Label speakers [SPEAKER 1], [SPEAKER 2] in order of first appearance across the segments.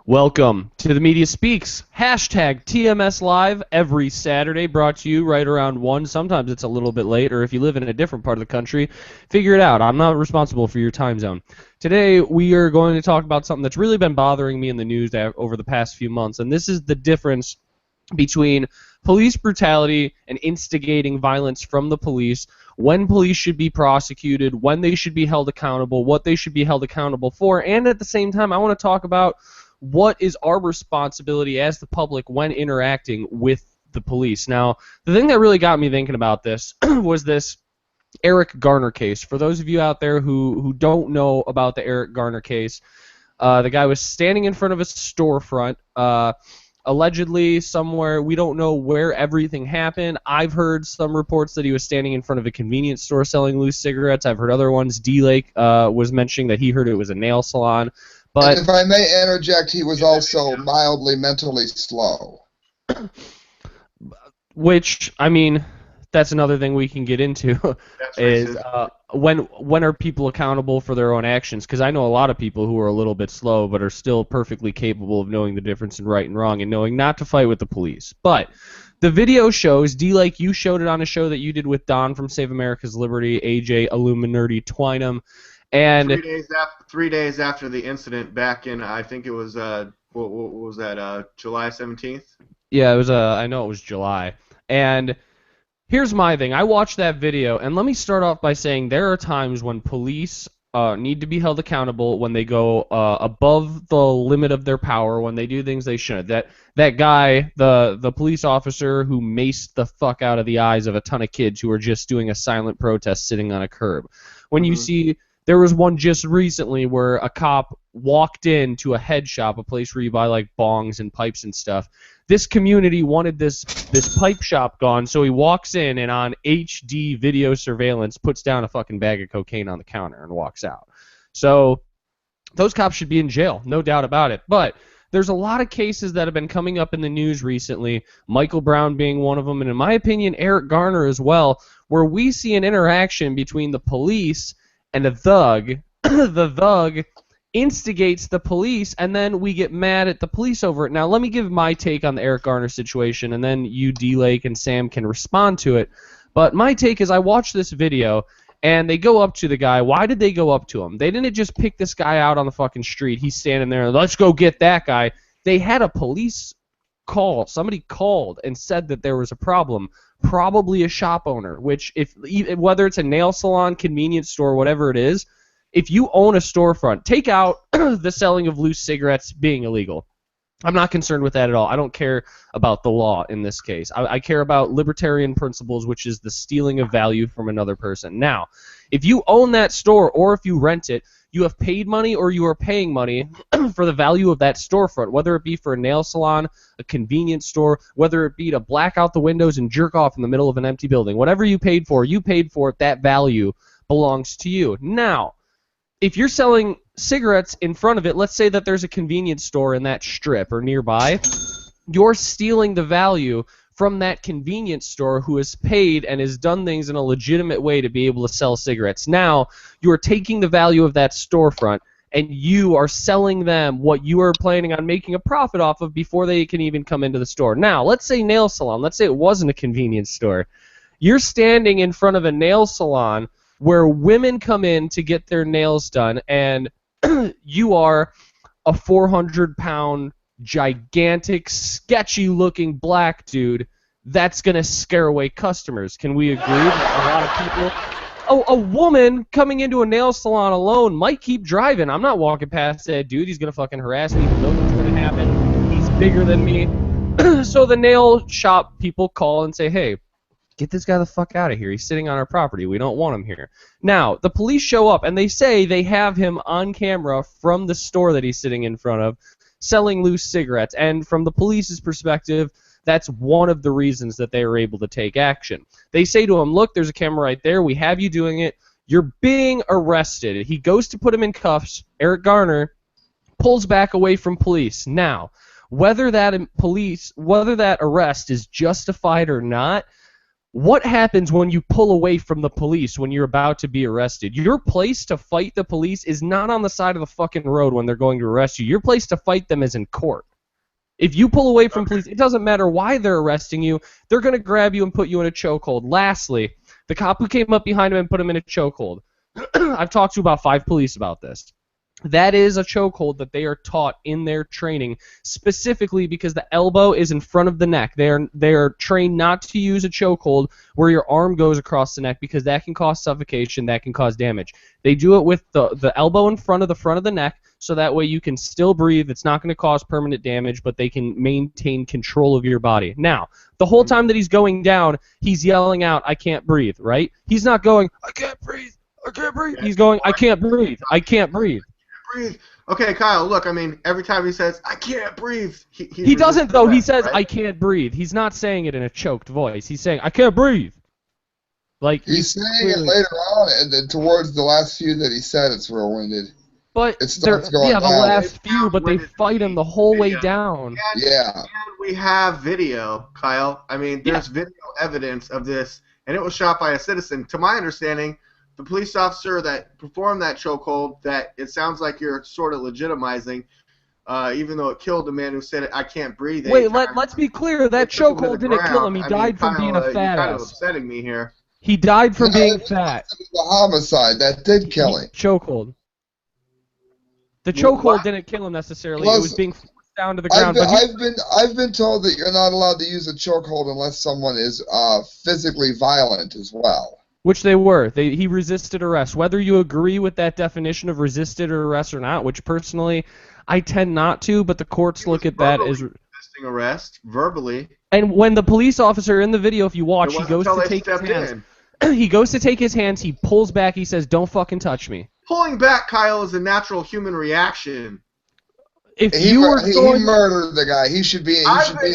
[SPEAKER 1] Welcome to the Media Speaks, hashtag TMS Live, every Saturday, brought to you right around 1. Sometimes it's a little bit late, or if you live in a different part of the country, figure it out. I'm not responsible for your time zone. Today, we are going to talk about something that's really been bothering me in the news over the past few months, and this is the difference between police brutality and instigating violence from the police, when police should be prosecuted, when they should be held accountable, what they should be held accountable for, and at the same time, I want to talk about what is our responsibility as the public when interacting with the police. Now, the thing that really got me thinking about this was this Eric Garner case. For those of you out there who don't know about the Eric Garner case, the guy was standing in front of a storefront, allegedly somewhere. We don't know where everything happened. I've heard some reports that he was standing in front of a convenience store selling loose cigarettes. I've heard other ones. D-Lake was mentioning that he heard it was a nail salon. But
[SPEAKER 2] and if I may interject, he was also mildly mentally slow.
[SPEAKER 1] which, I mean, that's another thing we can get into is when are people accountable for their own actions? Because I know a lot of people who are a little bit slow but are still perfectly capable of knowing the difference in right and wrong and knowing not to fight with the police. But the video shows, D-Like, you showed it on a show that you did with Don from Save America's Liberty, AJ Illuminati Twynham, and
[SPEAKER 3] 3 days after the incident back in, I think it was, what was that, July 17th?
[SPEAKER 1] yeah, it was, I know it was July. And here's my thing. I watched that video, and let me start off by saying there are times when police need to be held accountable when they go above the limit of their power, when they do things they shouldn't. That guy, the police officer who maced the fuck out of the eyes of a ton of kids who are just doing a silent protest sitting on a curb. When you see, there was one just recently where a cop walked into a head shop, a place where you buy like bongs and pipes and stuff. This community wanted this pipe shop gone, so he walks in and on HD video surveillance puts down a fucking bag of cocaine on the counter and walks out. So those cops should be in jail, no doubt about it. But there's a lot of cases that have been coming up in the news recently, Michael Brown being one of them, and in my opinion, Eric Garner as well, where we see an interaction between the police and a thug. The thug instigates the police, and then we get mad at the police over it. Now, let me give my take on the Eric Garner situation, and then you, D-Lake, and Sam can respond to it. But my take is I watched this video, and they go up to the guy. Why did they go up to him? They didn't just pick this guy out on the fucking street. He's standing there, let's go get that guy. They had a police call. Somebody called and said that there was a problem. Probably a shop owner, which, whether it's a nail salon, convenience store, whatever it is, if you own a storefront, take out the selling of loose cigarettes being illegal. I'm not concerned with that at all. I don't care about the law in this case. I care about libertarian principles, which is the stealing of value from another person. Now, if you own that store or if you rent it, you have paid money or you are paying money for the value of that storefront, whether it be for a nail salon, a convenience store, whether it be to black out the windows and jerk off in the middle of an empty building. Whatever you paid for it, that value belongs to you. Now, if you're selling cigarettes in front of it, let's say that there's a convenience store in that strip or nearby, you're stealing the value from that convenience store who has paid and has done things in a legitimate way to be able to sell cigarettes. Now, you are taking the value of that storefront and you are selling them what you are planning on making a profit off of before they can even come into the store. Now, let's say nail salon. Let's say it wasn't a convenience store. You're standing in front of a nail salon where women come in to get their nails done, and you are a 400-pound, gigantic, sketchy-looking black dude that's going to scare away customers. Can we agree that a lot of people... a woman coming into a nail salon alone might keep driving. I'm not walking past that dude. He's going to fucking harass me. He knows what's going to happen. He's bigger than me. So the nail shop people call and say, hey, get this guy the fuck out of here. He's sitting on our property. We don't want him here. Now, the police show up, and they say they have him on camera from the store that he's sitting in front of selling loose cigarettes. And from the police's perspective, that's one of the reasons that they were able to take action. They say to him, look, there's a camera right there. We have you doing it. You're being arrested. He goes to put him in cuffs. Eric Garner pulls back away from police. Now, whether that arrest is justified or not, What happens when you pull away from the police when you're about to be arrested? Your place to fight the police is not on the side of the fucking road when they're going to arrest you. Your place to fight them is in court. If you pull away from police, it doesn't matter why they're arresting you. They're going to grab you and put you in a chokehold. Lastly, the cop who came up behind him and put him in a chokehold. I've talked to about 5 police about this. That is a chokehold that they are taught in their training, specifically because the elbow is in front of the neck. They are trained not to use a chokehold where your arm goes across the neck because that can cause suffocation, that can cause damage. They do it with the elbow in front of the neck, so that way you can still breathe. It's not going to cause permanent damage, but they can maintain control of your body. Now, the whole time that he's going down, he's yelling out, "I can't breathe," right? He's not going, "I can't breathe, I can't breathe." He's going, "I can't breathe, I can't breathe."
[SPEAKER 3] Breathe. Okay, Kyle, look, I mean, every time he says, "I can't breathe,"
[SPEAKER 1] he doesn't, though. He says,
[SPEAKER 3] right?
[SPEAKER 1] "I can't breathe." He's not saying it in a choked voice. He's saying, "I can't breathe." Like
[SPEAKER 2] he's saying it later on, and then towards the last few that he said, it's real winded.
[SPEAKER 1] But
[SPEAKER 2] it starts going
[SPEAKER 1] the
[SPEAKER 2] down.
[SPEAKER 1] last few, but they fight him the whole way down.
[SPEAKER 3] And we have video, Kyle. I mean, there's video evidence of this, and it was shot by a citizen. To my understanding, the police officer that performed that chokehold, that it sounds like you're sort of legitimizing, even though it killed the man who said, "I can't breathe."
[SPEAKER 1] Wait, let's be clear. That chokehold didn't kill him. He died from being a fat
[SPEAKER 3] kind of
[SPEAKER 1] ass.
[SPEAKER 3] upsetting me here.
[SPEAKER 1] He died from being fat.
[SPEAKER 2] The homicide that did kill him.
[SPEAKER 1] Chokehold. The chokehold didn't kill him necessarily. It was being forced down to the ground.
[SPEAKER 2] I've been told that you're not allowed to use a chokehold unless someone is physically violent as well.
[SPEAKER 1] Which they were. He resisted arrest. Whether you agree with that definition of resisted arrest or not, which personally I tend not to, but the courts look at that as
[SPEAKER 3] resisting arrest verbally.
[SPEAKER 1] And when the police officer in the video, if you watch, he goes to take his hands. He goes to take his hands. He pulls back. He says, "Don't fucking touch me."
[SPEAKER 3] Pulling back, Kyle, is a natural human reaction.
[SPEAKER 2] If he murdered the guy, he should be in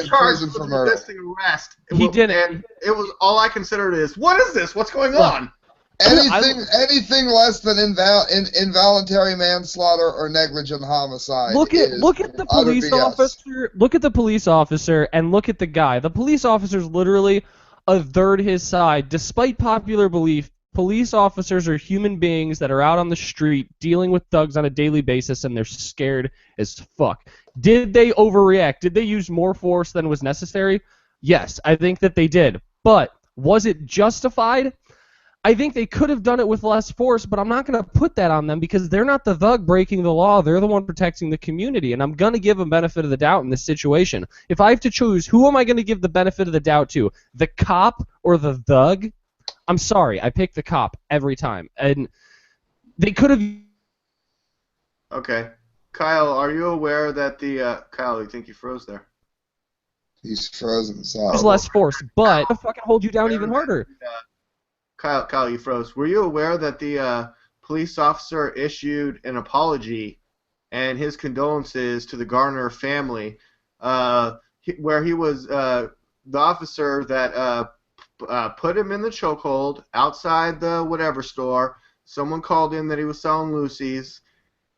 [SPEAKER 2] prison for murder.
[SPEAKER 3] Resisting arrest.
[SPEAKER 1] He didn't.
[SPEAKER 3] And it was all I considered is, what is this? What's going on?
[SPEAKER 2] Anything less than involuntary manslaughter or negligent homicide.
[SPEAKER 1] Look at the police officer. Look at the police officer and look at the guy. The police officer's literally a third his side. Despite popular belief, police officers are human beings that are out on the street dealing with thugs on a daily basis, and they're scared as fuck. Did they overreact? Did they use more force than was necessary? Yes, I think that they did. But was it justified? I think they could have done it with less force, but I'm not going to put that on them because they're not the thug breaking the law. They're the one protecting the community, and I'm going to give them benefit of the doubt in this situation. If I have to choose, who am I going to give the benefit of the doubt to? The cop or the thug? I'm sorry, I pick the cop every time. And they could have...
[SPEAKER 3] Okay. Kyle, are you aware that Kyle, you think you froze there?
[SPEAKER 2] He's frozen himself.
[SPEAKER 1] There's less force, but I'll fucking hold you down even harder.
[SPEAKER 3] Kyle, you froze. Were you aware that the police officer issued an apology and his condolences to the Garner family, where he was the officer that put him in the chokehold outside the whatever store. Someone called in that he was selling loosies,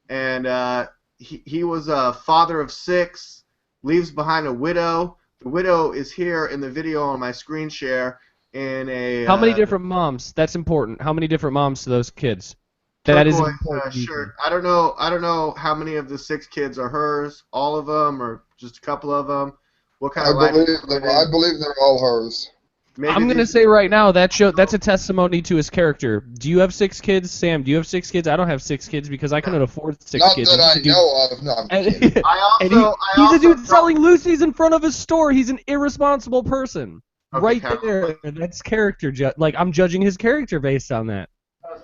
[SPEAKER 3] and he was a father of 6, leaves behind a widow. The widow is here in the video on my screen share.
[SPEAKER 1] How many different moms? That's important. How many different moms to those kids? That is important.
[SPEAKER 3] Sure. I don't know how many of the 6 kids are hers. All of them, or just a couple of them. What kind of life?
[SPEAKER 2] I believe they're all hers.
[SPEAKER 3] Maybe
[SPEAKER 1] I'm gonna say right now that's a testimony to his character. Do you have 6 kids, Sam? Do you have 6 kids? I don't have 6 kids because I couldn't afford 6 kids.
[SPEAKER 2] Not that I know of. No, I'm kidding.
[SPEAKER 1] He's a dude selling loosies in front of his store. He's an irresponsible person. Okay, right there, that's character. Like I'm judging his character based on that.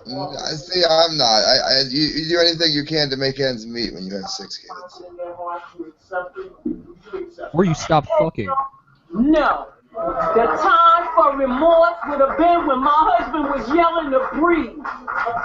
[SPEAKER 2] See, I'm not. You do anything you can to make ends meet when you have 6 kids.
[SPEAKER 1] Or you stop fucking.
[SPEAKER 4] No. The time for remorse would have been when my husband was yelling to breathe.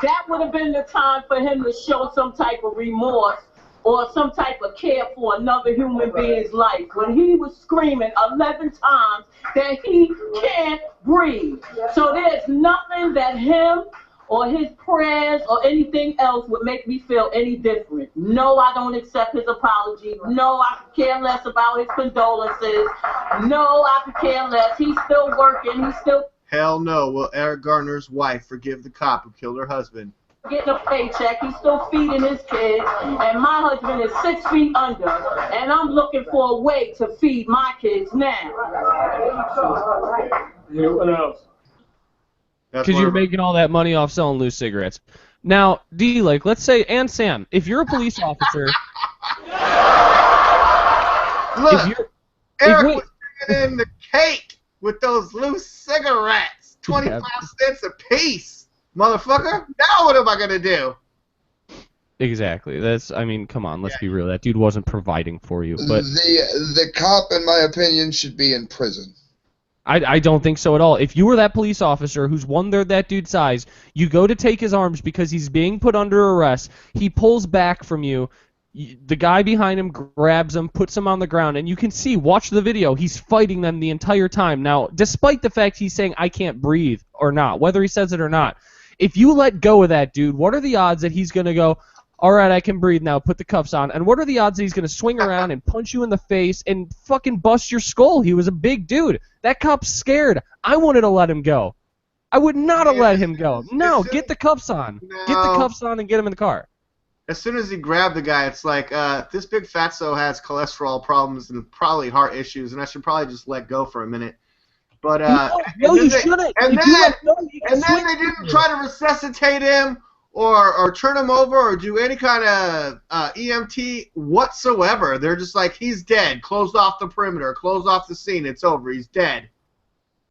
[SPEAKER 4] That would have been the time for him to show some type of remorse or some type of care for another human being's life. When he was screaming 11 times that he can't breathe. So there's nothing that him or his prayers or anything else would make me feel any different. No, I don't accept his apology. No, I could care less about his condolences. No, I could care less. He's still working. He's still
[SPEAKER 3] Hell no. Will Eric Garner's wife forgive the cop who killed her husband?
[SPEAKER 4] Getting a paycheck, he's still feeding his kids, and my husband is 6 feet under, and I'm looking for a way to feed my kids now.
[SPEAKER 5] Yeah, what else?
[SPEAKER 1] Because you're making all that money off selling loose cigarettes. Now, D, like, let's say, and Sam, if you're a police officer,
[SPEAKER 3] Look, Eric was bringing in the cake with those loose cigarettes, 25 cents a piece. Motherfucker, now what am I gonna do?
[SPEAKER 1] Exactly. I mean, come on, let's be real. That dude wasn't providing for you. But
[SPEAKER 2] the cop, in my opinion, should be in prison.
[SPEAKER 1] I don't think so at all. If you were that police officer who's 1/3 that dude's size, you go to take his arms because he's being put under arrest. He pulls back from you. The guy behind him grabs him, puts him on the ground, and you can see, watch the video, he's fighting them the entire time. Now, despite the fact he's saying, I can't breathe, or not, whether he says it or not, if you let go of that dude, what are the odds that he's going to go, all right, I can breathe now, put the cuffs on, and what are the odds that he's going to swing around and punch you in the face and fucking bust your skull? He was a big dude. That cop's scared. I wanted to let him go. I would not have let him go. No, get the cuffs on.
[SPEAKER 3] No.
[SPEAKER 1] Get the cuffs on and get him in the car.
[SPEAKER 3] As soon as he grabbed the guy, it's like, this big fatso has cholesterol problems and probably heart issues, and I should probably just let go for a minute. But
[SPEAKER 1] no, you shouldn't.
[SPEAKER 3] And
[SPEAKER 1] If
[SPEAKER 3] then,
[SPEAKER 1] you let go, you can
[SPEAKER 3] and then
[SPEAKER 1] swing
[SPEAKER 3] they didn't try to resuscitate him or turn him over or do any kind of EMT whatsoever. They're just like, he's dead. Closed off the perimeter. Closed off the scene. It's over. He's dead.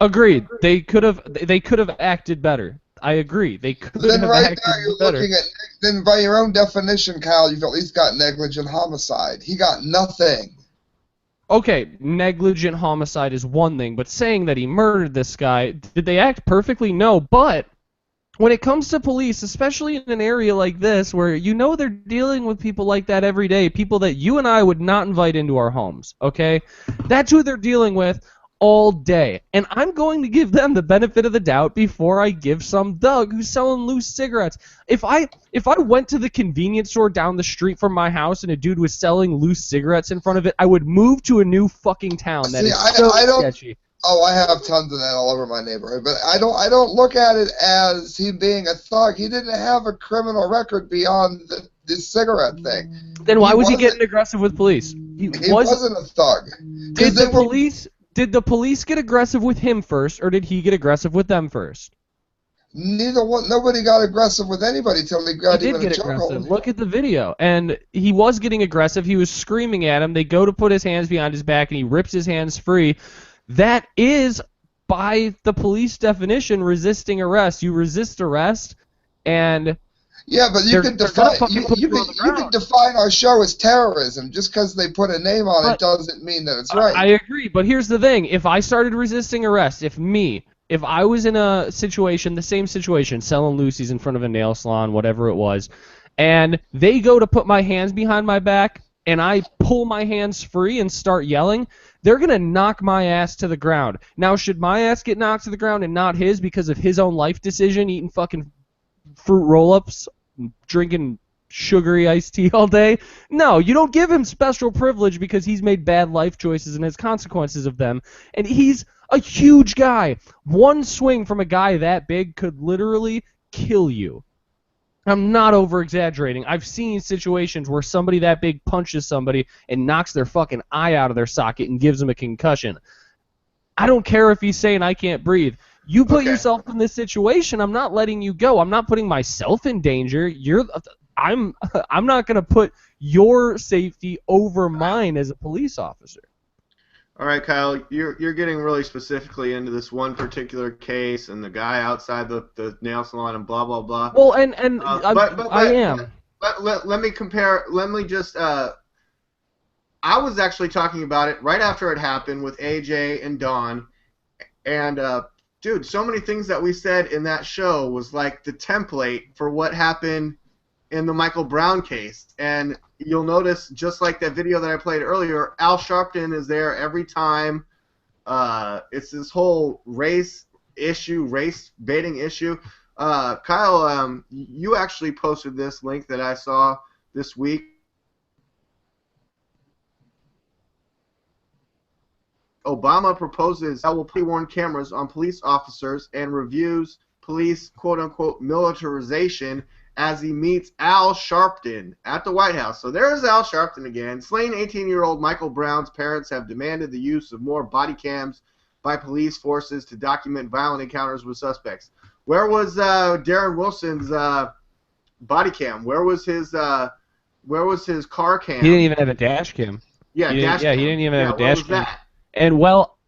[SPEAKER 1] Agreed. They could have acted better. I agree. They could have acted better.
[SPEAKER 2] Then by your own definition, Kyle, you've at least got negligent homicide. He got nothing.
[SPEAKER 1] Okay, negligent homicide is one thing, but saying that he murdered this guy, did they act perfectly? No, but when it comes to police, especially in an area like this where you know they're dealing with people like that every day, people that you and I would not invite into our homes, okay? That's who they're dealing with all day. And I'm going to give them the benefit of the doubt before I give some Doug who's selling loose cigarettes. If I went to the convenience store down the street from my house and a dude was selling loose cigarettes in front of it, I would move to a new fucking town. That is so sketchy.
[SPEAKER 2] Oh, I have tons of that all over my neighborhood, but I don't look at it as him being a thug. He didn't have a criminal record beyond the cigarette thing.
[SPEAKER 1] Then why was he getting aggressive with police?
[SPEAKER 2] He wasn't a thug.
[SPEAKER 1] Did the police get aggressive with him first, or did he get aggressive with them first?
[SPEAKER 2] Neither one. Nobody got aggressive with anybody till he got even a chokehold.
[SPEAKER 1] Look at the video, and he was getting aggressive. He was screaming at him. They go to put his hands behind his back, and he rips his hands free. That is, by the police definition, resisting arrest. You resist arrest, and
[SPEAKER 2] yeah, but you can define our show as terrorism. Just because they put a name on it doesn't mean that it's right.
[SPEAKER 1] I agree, but here's the thing. If I started resisting arrest, if I was in a situation, the same situation, selling loosies in front of a nail salon, whatever it was, and they go to put my hands behind my back, and I pull my hands free and start yelling, they're going to knock my ass to the ground. Now, should my ass get knocked to the ground and not his because of his own life decision, eating fucking fruit roll-ups, drinking sugary iced tea all day? No, you don't give him special privilege because he's made bad life choices and has consequences of them. And he's a huge guy. One swing from a guy that big could literally kill you. I'm not over-exaggerating. I've seen situations where somebody that big punches somebody and knocks their fucking eye out of their socket and gives them a concussion. I don't care if he's saying I can't breathe. You put yourself in this situation, I'm not letting you go. I'm not putting myself in danger. I'm not going to put your safety over mine as a police officer.
[SPEAKER 3] All right, Kyle, you're getting really specifically into this one particular case and the guy outside the nail salon and blah blah blah.
[SPEAKER 1] Well, I am.
[SPEAKER 3] Let me compare. Let me just. I was actually talking about it right after it happened with AJ and Dawn, and dude, so many things that we said in that show was like the template for what happened in the Michael Brown case. And you'll notice, just like that video that I played earlier, Al Sharpton is there every time. It's this whole race baiting issue. Kyle, you actually posted this link that I saw this week. Obama proposes that will pre-warn cameras on police officers and reviews police quote-unquote militarization as he meets Al Sharpton at the White House. So there's Al Sharpton again. Slain 18-year-old Michael Brown's parents have demanded the use of more body cams by police forces to document violent encounters with suspects. Where was Darren Wilson's body cam? Where was his car cam?
[SPEAKER 1] He didn't even have a dash cam.
[SPEAKER 3] Yeah,
[SPEAKER 1] he
[SPEAKER 3] dash cam.
[SPEAKER 1] he didn't even have a dash cam.
[SPEAKER 3] That?
[SPEAKER 1] And well,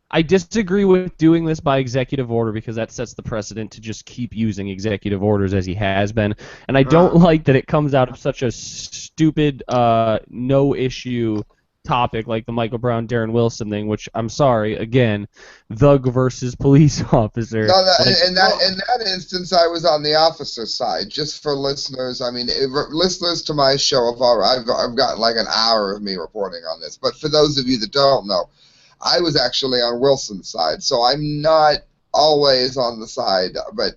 [SPEAKER 1] I disagree with doing this by executive order because that sets the precedent to just keep using executive orders as he has been. And I don't like that it comes out of such a stupid, no-issue topic like the Michael Brown, Darren Wilson thing, which I'm sorry, again, thug versus police officer.
[SPEAKER 2] No, in that instance, I was on the officer side. Just for listeners, I mean, listeners to my show I've got like an hour of me reporting on this. But for those of you that don't know, I was actually on Wilson's side, so I'm not always on the side. But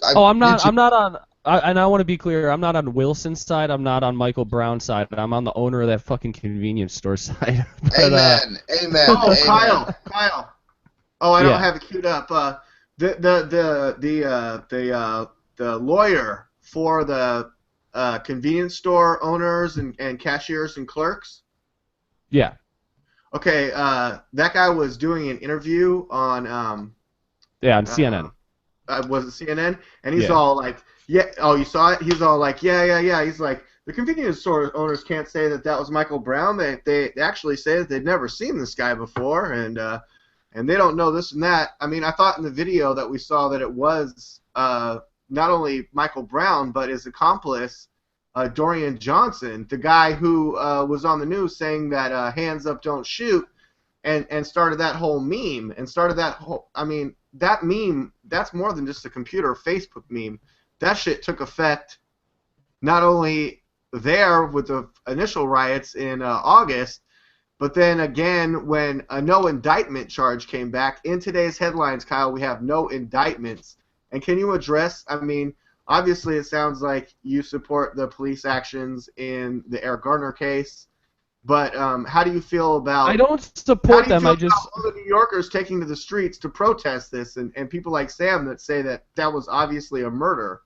[SPEAKER 1] I'm not on. And I want to be clear, I'm not on Wilson's side, I'm not on Michael Brown's side, I'm on the owner of that fucking convenience store side. But,
[SPEAKER 2] amen.
[SPEAKER 3] Oh,
[SPEAKER 2] Amen.
[SPEAKER 3] Kyle. Oh, I don't have it queued up. The lawyer for the convenience store owners and cashiers and clerks.
[SPEAKER 1] Yeah.
[SPEAKER 3] Okay, that guy was doing an interview on
[SPEAKER 1] on CNN.
[SPEAKER 3] Was it CNN? And he's all like, yeah, oh, you saw it? He's all like, yeah. He's like, the convenience store owners can't say that was Michael Brown. They actually say that they'd never seen this guy before, and they don't know this and that. I mean, I thought in the video that we saw that it was not only Michael Brown, but his accomplice, Dorian Johnson, the guy who was on the news saying that hands up, don't shoot, and started that whole meme, I mean, that meme, that's more than just a computer Facebook meme. That shit took effect not only there with the initial riots in August, but then again when a no indictment charge came back. In today's headlines, Kyle, we have no indictments. And can you address, I mean, obviously it sounds like you support the police actions in the Eric Garner case, but how do you feel about...
[SPEAKER 1] I don't support them,
[SPEAKER 3] all the New Yorkers taking to the streets to protest this, and people like Sam that say that was obviously a murder?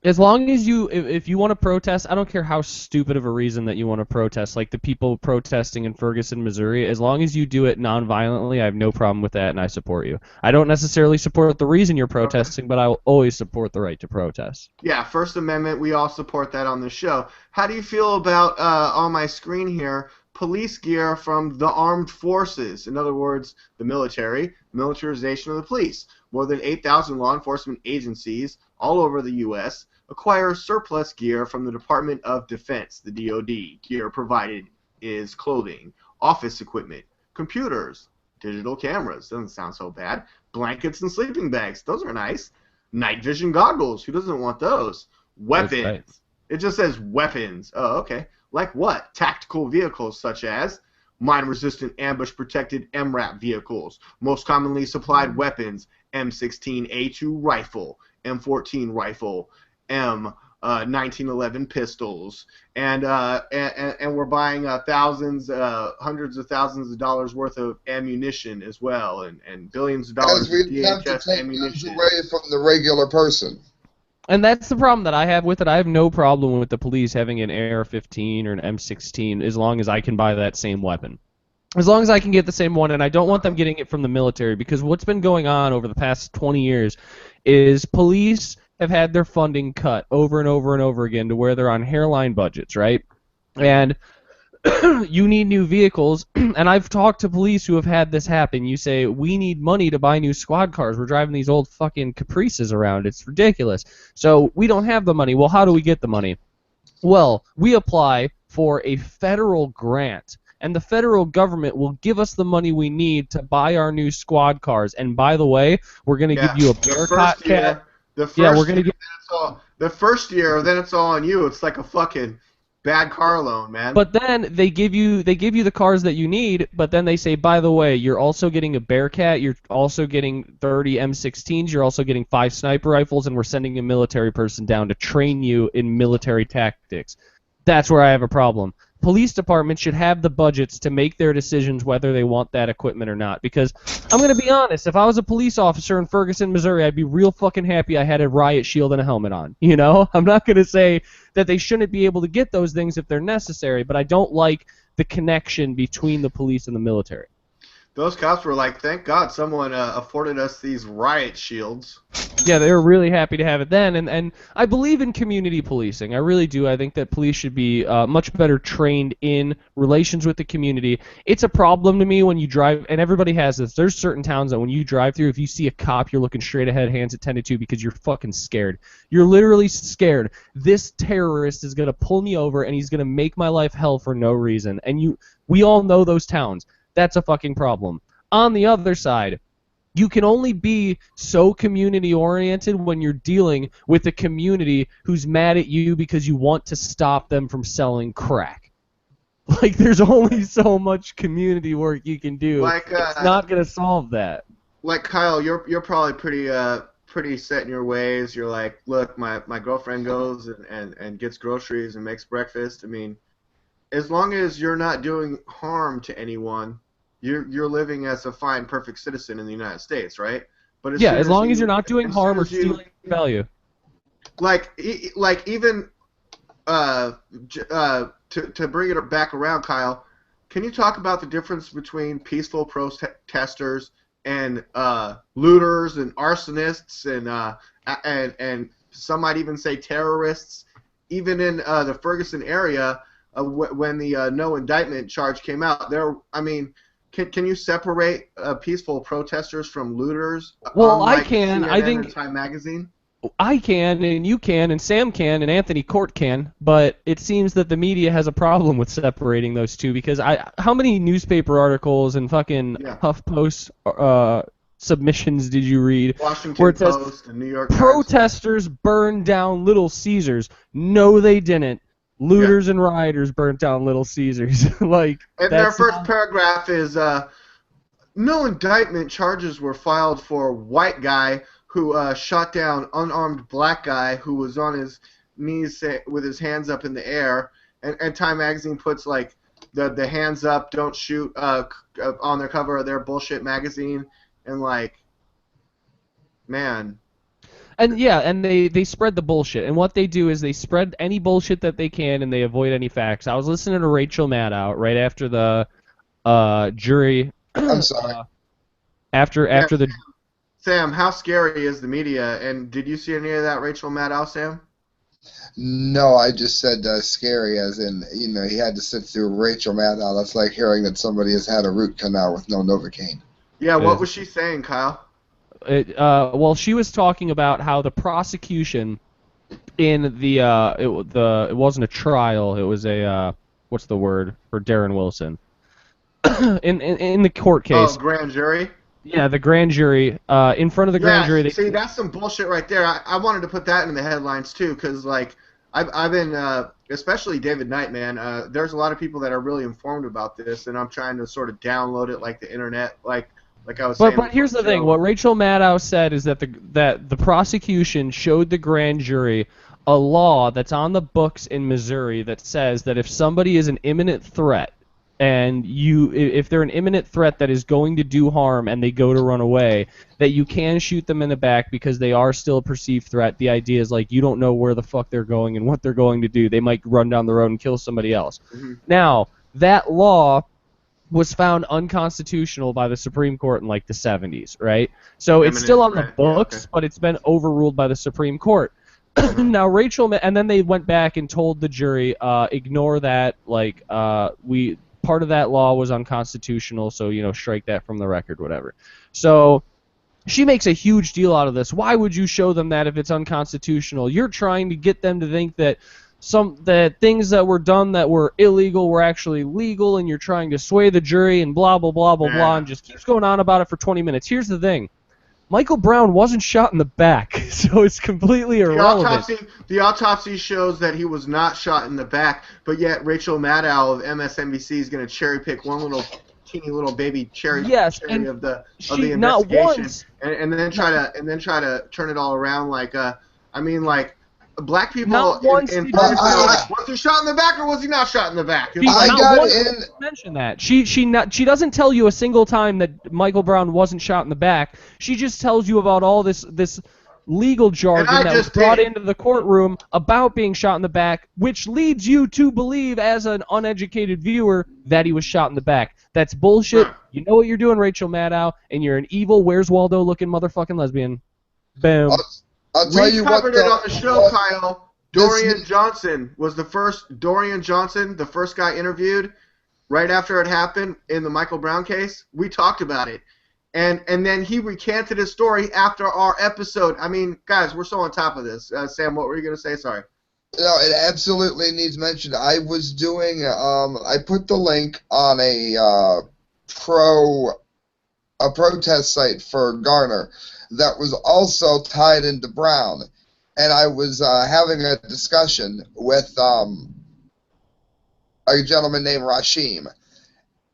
[SPEAKER 1] As long as if you want to protest, I don't care how stupid of a reason that you want to protest, like the people protesting in Ferguson, Missouri, as long as you do it non-violently, I have no problem with that, and I support you. I don't necessarily support the reason you're protesting, but I will always support the right to protest.
[SPEAKER 3] Yeah, First Amendment, we all support that on the show. How do you feel about, on my screen here, police gear from the armed forces? In other words, the militarization of the police. More than 8,000 law enforcement agencies all over the U.S. acquire surplus gear from the Department of Defense, the DoD. Gear provided is clothing, office equipment, computers, digital cameras, doesn't sound so bad, blankets and sleeping bags, those are nice, night vision goggles, who doesn't want those, weapons, right. It just says weapons, oh, okay, like what? Tactical vehicles such as mine-resistant ambush-protected MRAP vehicles, most commonly supplied weapons, M16A2 rifle, M14 rifle, M1911 pistols, and we're buying hundreds of thousands of dollars worth of ammunition as well, and billions of dollars of DHS ammunition
[SPEAKER 2] away from the regular person.
[SPEAKER 1] And that's the problem that I have with it. I have no problem with the police having an AR-15 or an M16 as long as I can buy that same weapon. As long as I can get the same one, and I don't want them getting it from the military, because what's been going on over the past 20 years is police have had their funding cut over and over and over again to where they're on hairline budgets, right? And you need new vehicles, and I've talked to police who have had this happen. You say, we need money to buy new squad cars. We're driving these old fucking Caprices around. It's ridiculous. So we don't have the money. Well, how do we get the money? Well, we apply for a federal grant, and the federal government will give us the money we need to buy our new squad cars. And by the way, we're going to give you a Bearcat cat.
[SPEAKER 3] The first year, then it's all on you. It's like a fucking bad car loan, man.
[SPEAKER 1] But then they give you the cars that you need, but then they say, by the way, you're also getting a Bearcat, you're also getting 30 M16s, you're also getting 5 sniper rifles, and we're sending a military person down to train you in military tactics. That's where I have a problem. police departments should have the budgets to make their decisions whether they want that equipment or not. Because I'm going to be honest, if I was a police officer in Ferguson, Missouri, I'd be real fucking happy I had a riot shield and a helmet on. You know? I'm not going to say that they shouldn't be able to get those things if they're necessary, but I don't like the connection between the police and the military.
[SPEAKER 3] Those cops were like, thank God someone afforded us these riot shields.
[SPEAKER 1] Yeah, they were really happy to have it then, and I believe in community policing. I really do. I think that police should be much better trained in relations with the community. It's a problem to me when you drive, and everybody has this. There's certain towns that when you drive through, if you see a cop, you're looking straight ahead, hands at 10 to 2, because you're fucking scared. You're literally scared. This terrorist is going to pull me over, and he's going to make my life hell for no reason. And we all know those towns. That's a fucking problem. On the other side, you can only be so community-oriented when you're dealing with a community who's mad at you because you want to stop them from selling crack. Like, there's only so much community work you can do.
[SPEAKER 3] Like,
[SPEAKER 1] it's not going to solve that.
[SPEAKER 3] Like, Kyle, you're probably pretty set in your ways. You're like, look, my girlfriend goes and gets groceries and makes breakfast. I mean, as long as you're not doing harm to anyone, you're living as a fine, perfect citizen in the United States, right? But
[SPEAKER 1] as long as you're not doing harm or stealing value.
[SPEAKER 3] Like even to bring it back around, Kyle, can you talk about the difference between peaceful protesters and looters and arsonists and some might even say terrorists? Even in the Ferguson area, when the no indictment charge came out, can you separate peaceful protesters from looters?
[SPEAKER 1] Well, I can.
[SPEAKER 3] CNN
[SPEAKER 1] I think
[SPEAKER 3] Time Magazine.
[SPEAKER 1] I can, and you can, and Sam can, and Anthony Court can, but it seems that the media has a problem with separating those two because how many newspaper articles and fucking HuffPost submissions did you read?
[SPEAKER 3] Washington Post and New York Times.
[SPEAKER 1] Protesters burned down Little Caesars. No, they didn't. Looters and rioters burnt down Little Caesars. And
[SPEAKER 3] their first paragraph is, no indictment charges were filed for white guy who shot down unarmed black guy who was on his knees with his hands up in the air. And Time Magazine puts, like, the hands up, don't shoot on their cover of their bullshit magazine. And, like, man...
[SPEAKER 1] And they spread the bullshit. And what they do is they spread any bullshit that they can, and they avoid any facts. I was listening to Rachel Maddow right after the jury.
[SPEAKER 2] I'm sorry.
[SPEAKER 1] After the.
[SPEAKER 3] Sam, how scary is the media? And did you see any of that Rachel Maddow, Sam?
[SPEAKER 2] No, I just said scary, as in he had to sit through Rachel Maddow. That's like hearing that somebody has had a root canal with no Novocaine.
[SPEAKER 3] Yeah, what was she saying, Kyle?
[SPEAKER 1] Well, she was talking about how the prosecution in it wasn't a trial, it was a what's the word for Darren Wilson in the court case.
[SPEAKER 3] Oh, grand jury.
[SPEAKER 1] Yeah, the grand jury in front of the grand jury.
[SPEAKER 3] See, that's some bullshit right there. I wanted to put that in the headlines too, because like I've been especially David Knight, man. There's a lot of people that are really informed about this, and I'm trying to sort of download it like the internet, like I was saying.
[SPEAKER 1] But here's the thing. What Rachel Maddow said is that the prosecution showed the grand jury a law that's on the books in Missouri that says that if somebody is an imminent threat, and if they're an imminent threat that is going to do harm and they go to run away, that you can shoot them in the back because they are still a perceived threat. The idea is, like, you don't know where the fuck they're going and what they're going to do. They might run down the road and kill somebody else. Mm-hmm. Now, that law was found unconstitutional by the Supreme Court in like the 70s, right? So it's still on the books, but it's been overruled by the Supreme Court. Now and then they went back and told the jury, ignore that, like part of that law was unconstitutional, so strike that from the record, whatever. So she makes a huge deal out of this. Why would you show them that if it's unconstitutional? You're trying to get them to think that that things that were done that were illegal were actually legal, and you're trying to sway the jury and blah, blah, blah, blah, blah, and just keeps going on about it for 20 minutes. Here's the thing. Michael Brown wasn't shot in the back, so it's completely irrelevant.
[SPEAKER 3] The autopsy shows that he was not shot in the back, but yet Rachel Maddow of MSNBC is going to cherry-pick one teeny little baby cherry of the investigation, and then try to turn it all around like black people
[SPEAKER 1] Not once
[SPEAKER 3] in
[SPEAKER 1] did
[SPEAKER 3] Ferguson,
[SPEAKER 2] she-
[SPEAKER 3] was he shot in the back or was he not shot in the back?
[SPEAKER 1] She,
[SPEAKER 2] I
[SPEAKER 1] not
[SPEAKER 2] got
[SPEAKER 1] once
[SPEAKER 2] in.
[SPEAKER 1] did she mention that. She doesn't tell you a single time that Michael Brown wasn't shot in the back. She just tells you about all this legal jargon
[SPEAKER 3] I
[SPEAKER 1] that was
[SPEAKER 3] just
[SPEAKER 1] brought
[SPEAKER 3] did.
[SPEAKER 1] into the courtroom about being shot in the back, which leads you to believe, as an uneducated viewer, that he was shot in the back. That's bullshit.
[SPEAKER 3] Right.
[SPEAKER 1] You know what you're doing, Rachel Maddow, and you're an evil, Where's Waldo-looking motherfucking lesbian. Boom.
[SPEAKER 2] I'll tell
[SPEAKER 3] We
[SPEAKER 2] you what.
[SPEAKER 3] covered it on the show,
[SPEAKER 2] what-
[SPEAKER 3] Kyle.
[SPEAKER 2] this-
[SPEAKER 3] Dorian Johnson, the first guy interviewed right after it happened in the Michael Brown case. We talked about it. And then he recanted his story after our episode. I mean, guys, we're so on top of this. Sam, what were you going to say? Sorry.
[SPEAKER 2] No, it absolutely needs mentioned. I was doing. I put the link on a protest site for Garner that was also tied into Brown, and I was having a discussion with a gentleman named Rashim.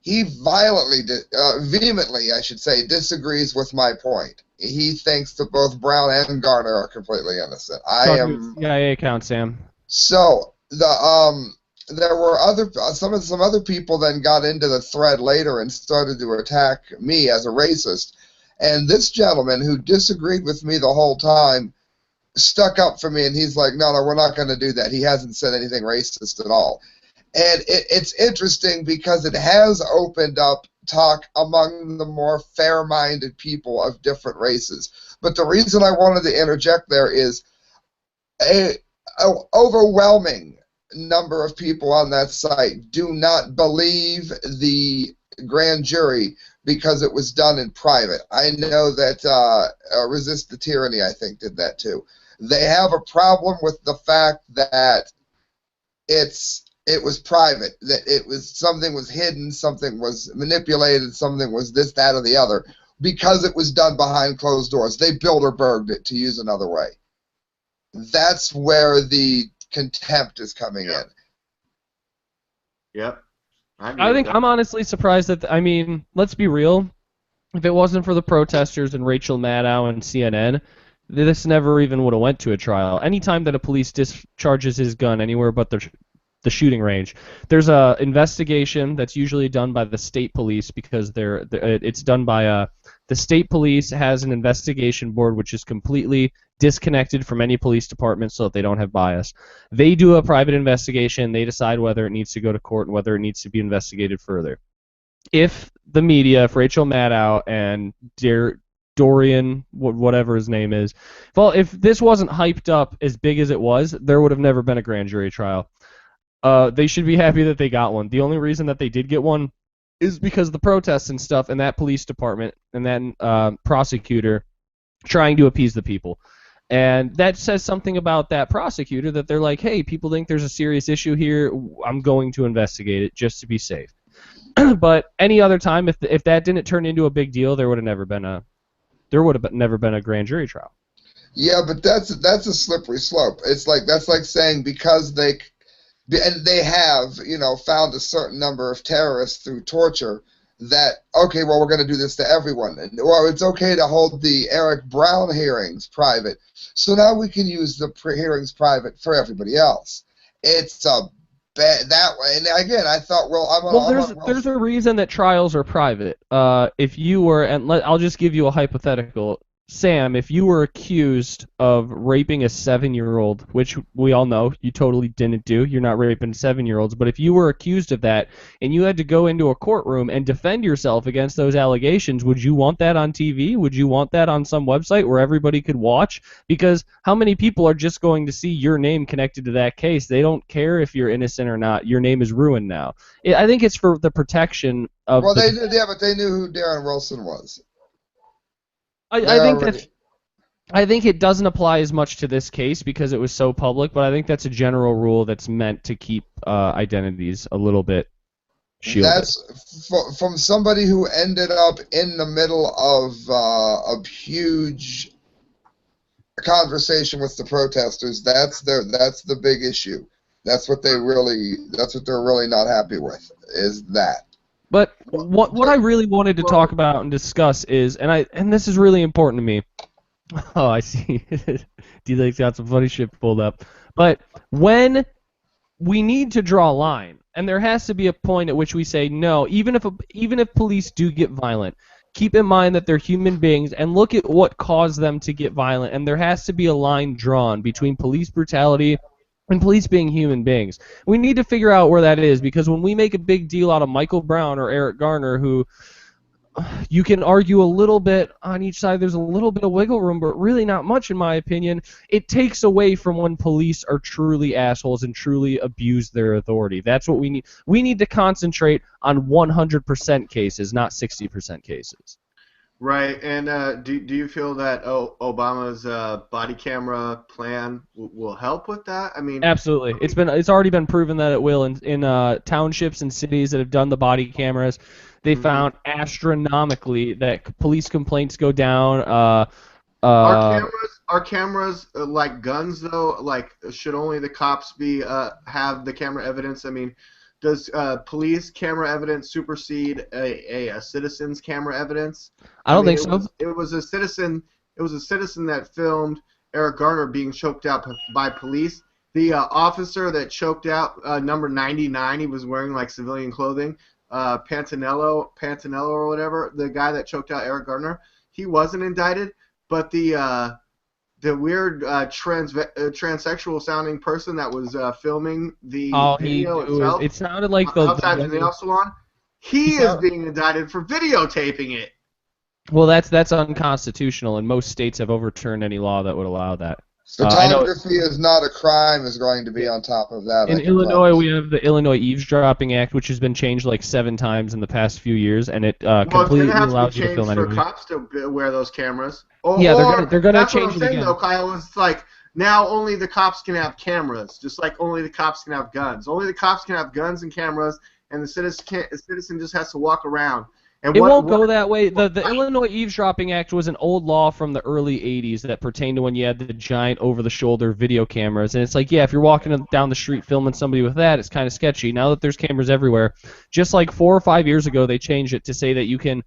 [SPEAKER 2] He vehemently, I should say, disagrees with my point. He thinks that both Brown and Garner are completely innocent. I am.
[SPEAKER 1] CIA account, Sam.
[SPEAKER 2] So there were some other people then got into the thread later and started to attack me as a racist, and this gentleman who disagreed with me the whole time stuck up for me, and he's like, no, we're not going to do that. He hasn't said anything racist at all. And it's interesting because it has opened up talk among the more fair-minded people of different races. But the reason I wanted to interject there is a overwhelming number of people on that site do not believe the grand jury because it was done in private. I know that Resist the Tyranny, I think, did that too. They have a problem with the fact that it was private, that something was hidden, something was manipulated, something was this, that, or the other, because it was done behind closed doors. They Bilderberged it, to use another way. That's where the contempt is coming in.
[SPEAKER 3] Yep.
[SPEAKER 1] I think I'm honestly surprised that, I mean, let's be real. If it wasn't for the protesters and Rachel Maddow and CNN, this never even would have went to a trial. Anytime that a police discharges his gun anywhere but the shooting range, there's a investigation that's usually done by the state police, because it's done by the state police has an investigation board which is completely disconnected from any police department so that they don't have bias. They do a private investigation. They decide whether it needs to go to court and whether it needs to be investigated further. If the media, if Rachel Maddow and Dorian, whatever his name is, well, if this wasn't hyped up as big as it was, there would have never been a grand jury trial. They should be happy that they got one. The only reason that they did get one is because of the protests and stuff, and that police department and that prosecutor trying to appease the people. And that says something about that prosecutor, that they're like, hey, people think there's a serious issue here. I'm going to investigate it just to be safe. But any other time, if that didn't turn into a big deal, there would have never been a grand jury trial.
[SPEAKER 2] Yeah, but that's a slippery slope. That's like saying because they have, found a certain number of terrorists through torture, that, okay, well, we're going to do this to everyone. And, well, it's okay to hold the Eric Brown hearings private, so now we can use the hearings private for everybody else. It's a bad that way. And again, I thought, well,
[SPEAKER 1] there's a reason that trials are private. If you were, I'll just give you a hypothetical. Sam, if you were accused of raping a 7-year-old, which we all know you totally didn't do, you're not raping 7-year-olds, but if you were accused of that and you had to go into a courtroom and defend yourself against those allegations, would you want that on TV? Would you want that on some website where everybody could watch? Because how many people are just going to see your name connected to that case? They don't care if you're innocent or not. Your name is ruined now. I think it's for the protection of.
[SPEAKER 2] Well, they did, yeah, but they knew who Darren Wilson was.
[SPEAKER 1] I think it doesn't apply as much to this case because it was so public, but I think that's a general rule that's meant to keep identities a little bit shielded.
[SPEAKER 2] That's from somebody who ended up in the middle of a huge conversation with the protesters. That's the big issue. That's what they're really not happy with, is that.
[SPEAKER 1] But what I really wanted to talk about and discuss is, and this is really important to me, Oh, I see. D-Lake's got some funny shit pulled up. But when we need to draw a line, and there has to be a point at which we say no, even if police do get violent, keep in mind that they're human beings and look at what caused them to get violent, and there has to be a line drawn between police brutality and police being human beings. We need to figure out where that is because when we make a big deal out of Michael Brown or Eric Garner, who you can argue a little bit on each side. There's a little bit of wiggle room, but really not much, in my opinion. It takes away from when police are truly assholes and truly abuse their authority. That's what we need. We need to concentrate on 100% cases, not 60% cases.
[SPEAKER 3] Right, and do you feel that Obama's body camera plan will help with that? I mean,
[SPEAKER 1] Absolutely. It's already been proven that it will in townships and cities that have done the body cameras. They
[SPEAKER 3] mhm.
[SPEAKER 1] found astronomically that police complaints go down.
[SPEAKER 3] Are cameras like guns though? Like, should only the cops be have the camera evidence? I mean, does police camera evidence supersede a citizen's camera evidence?
[SPEAKER 1] I
[SPEAKER 3] I
[SPEAKER 1] don't
[SPEAKER 3] mean,
[SPEAKER 1] think so.
[SPEAKER 3] it was a citizen that filmed Eric Garner being choked out by police. The officer that choked out number 99, he was wearing like civilian clothing, Pantanello or whatever. The guy that choked out Eric Garner, he wasn't indicted, but the weird transsexual sounding person that was filming the
[SPEAKER 1] All he
[SPEAKER 3] video
[SPEAKER 1] do is
[SPEAKER 3] itself
[SPEAKER 1] it sounded like the
[SPEAKER 3] outside the
[SPEAKER 1] younger
[SPEAKER 3] nail salon,
[SPEAKER 1] he
[SPEAKER 3] he is
[SPEAKER 1] sound
[SPEAKER 3] being indicted for videotaping it.
[SPEAKER 1] well that's unconstitutional and most states have overturned any law that would allow that. I know
[SPEAKER 2] Photography is not a crime is going to be
[SPEAKER 1] yeah,
[SPEAKER 2] on top of that,
[SPEAKER 1] in
[SPEAKER 2] I can
[SPEAKER 1] Illinois
[SPEAKER 2] promise.
[SPEAKER 1] we have the Illinois Eavesdropping Act which has been changed like 7 times in the past few years and it
[SPEAKER 3] Well, it's going to
[SPEAKER 1] completely
[SPEAKER 3] have to be
[SPEAKER 1] allows you to film
[SPEAKER 3] changed for
[SPEAKER 1] anybody.
[SPEAKER 3] cops to wear those cameras.
[SPEAKER 1] Yeah,
[SPEAKER 3] Or
[SPEAKER 1] they're gonna
[SPEAKER 3] that's what I'm
[SPEAKER 1] change it
[SPEAKER 3] saying though,
[SPEAKER 1] again.
[SPEAKER 3] Kyle. It's like now only the cops can have cameras, just like only the cops can have guns. Only the cops can have guns and cameras, and the citizen can't. The citizen just has to walk around. And
[SPEAKER 1] It won't
[SPEAKER 3] what
[SPEAKER 1] go that way. The Illinois Eavesdropping Act was an old law from the early 80s that pertained to when you had the giant over-the-shoulder video cameras. And it's like, yeah, if you're walking down the street filming somebody with that, it's kind of sketchy. Now that there's cameras everywhere, just like 4 or 5 years ago, they changed it to say that you can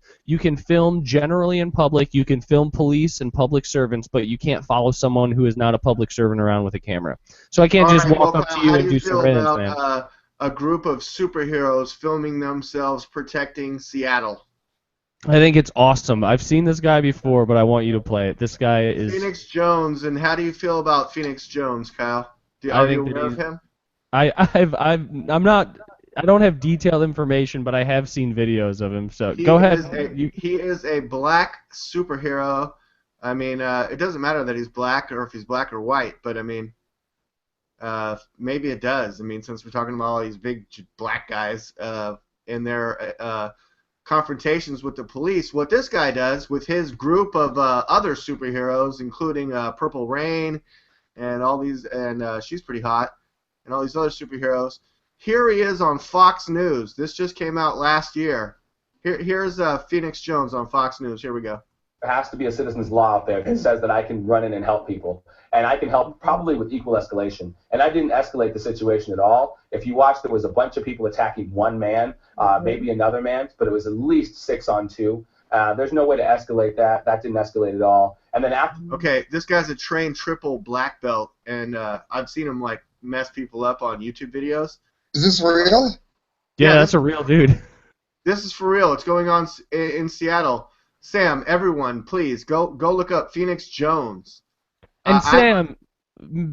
[SPEAKER 1] film generally in public, you can film police and public servants, but you can't follow someone who is not a public servant around with a camera. So I can't
[SPEAKER 3] All
[SPEAKER 1] just
[SPEAKER 3] right, well,
[SPEAKER 1] walk up
[SPEAKER 3] Kyle,
[SPEAKER 1] to you
[SPEAKER 3] how do
[SPEAKER 1] and
[SPEAKER 3] you
[SPEAKER 1] do
[SPEAKER 3] feel
[SPEAKER 1] surveillance,
[SPEAKER 3] about
[SPEAKER 1] man.
[SPEAKER 3] a group of superheroes filming themselves protecting Seattle?
[SPEAKER 1] I think it's awesome. I've seen this guy before, but I want you to play it. This guy is.
[SPEAKER 3] Phoenix Jones, and how do you feel about Phoenix Jones, Kyle?
[SPEAKER 1] I
[SPEAKER 3] Are you
[SPEAKER 1] think that
[SPEAKER 3] aware of
[SPEAKER 1] he's.
[SPEAKER 3] him?
[SPEAKER 1] I'm not. I don't have detailed information, but I have seen videos of him. So go ahead.
[SPEAKER 3] He is a black superhero. I mean, it doesn't matter that he's black or if he's black or white, but I mean, maybe it does. I mean, since we're talking about all these big black guys in their confrontations with the police, what this guy does with his group of other superheroes, including Purple Rain and all these, and she's pretty hot, and all these other superheroes. Here he is on Fox News. This just came out last year. Here's Phoenix Jones on Fox News. Here we go.
[SPEAKER 5] There has to be a citizen's law out there that says that I can run in and help people. And I can help probably with equal escalation. And I didn't escalate the situation at all. If you watch, there was a bunch of people attacking one man, maybe another man, but it was at least 6-on-2. There's no way to escalate that. That didn't escalate at all. And then after.
[SPEAKER 3] Okay, this guy's a trained triple black belt, and I've seen him like mess people up on YouTube videos.
[SPEAKER 2] Is this real?
[SPEAKER 1] Yeah,
[SPEAKER 3] Yeah,
[SPEAKER 1] that's a real dude.
[SPEAKER 3] This is for real. It's going on in Seattle. Sam, everyone, please go look up Phoenix Jones.
[SPEAKER 1] And Sam,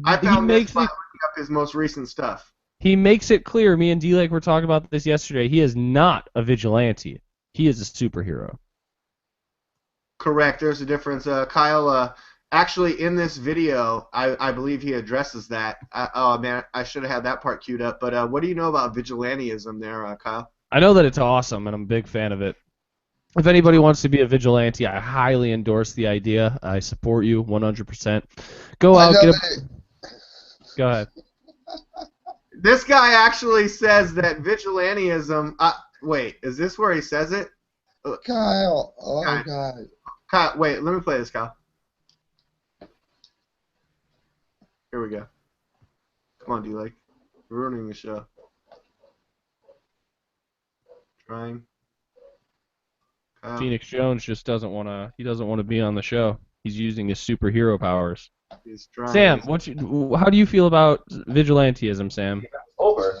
[SPEAKER 3] I
[SPEAKER 1] he
[SPEAKER 3] found this
[SPEAKER 1] makes
[SPEAKER 3] by
[SPEAKER 1] it.
[SPEAKER 3] looking up his most recent stuff.
[SPEAKER 1] He makes it clear. Me and D-Lake were talking about this yesterday. He is not a vigilante. He is a superhero.
[SPEAKER 3] Correct. There's a difference. Kyle, actually, in this video, I believe he addresses that. Oh man, I should have had that part queued up. But what do you know about vigilantism there, Kyle?
[SPEAKER 1] I know that it's awesome, and I'm a big fan of it. If anybody wants to be a vigilante, I highly endorse the idea. I support you 100%. Go
[SPEAKER 2] I
[SPEAKER 1] out,
[SPEAKER 2] know
[SPEAKER 1] get a.
[SPEAKER 2] that
[SPEAKER 1] Go ahead.
[SPEAKER 3] This guy actually says that vigilantism. Wait, is this where he says it?
[SPEAKER 2] Kyle. Oh,
[SPEAKER 3] Kyle.
[SPEAKER 2] God.
[SPEAKER 3] Kyle, wait, let me play this, Kyle. Here we go. Come on, D-Lake. We're ruining the show. Trying. Kyle.
[SPEAKER 1] Phoenix Jones just doesn't want to. He doesn't want to be on the show. He's using his superhero powers.
[SPEAKER 3] He's trying.
[SPEAKER 1] Sam, how do you feel about vigilantism, Sam?
[SPEAKER 5] Over.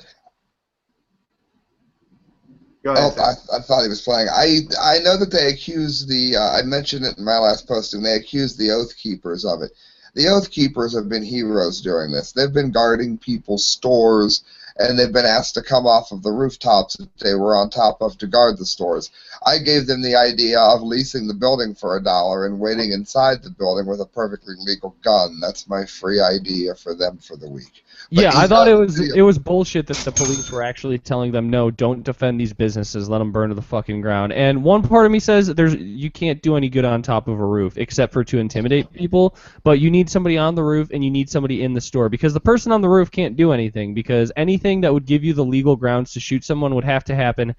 [SPEAKER 3] Go ahead,
[SPEAKER 2] Oh,
[SPEAKER 3] Sam.
[SPEAKER 2] I thought he was playing. I know that they accuse the. I mentioned it in my last posting. They accuse the Oath Keepers of it. The Oath Keepers have been heroes during this. They've been guarding people's stores, and they've been asked to come off of the rooftops that they were on top of to guard the stores. I gave them the idea of leasing the building for $1 and waiting inside the building with a perfectly legal gun. That's my free idea for them for the week. But
[SPEAKER 1] Yeah, I thought it was bullshit that the police were actually telling them, no, don't defend these businesses, let them burn to the fucking ground. And one part of me says you can't do any good on top of a roof except for to intimidate people, but you need somebody on the roof and you need somebody in the store because the person on the roof can't do anything because anything that would give you the legal grounds to shoot someone would have to happen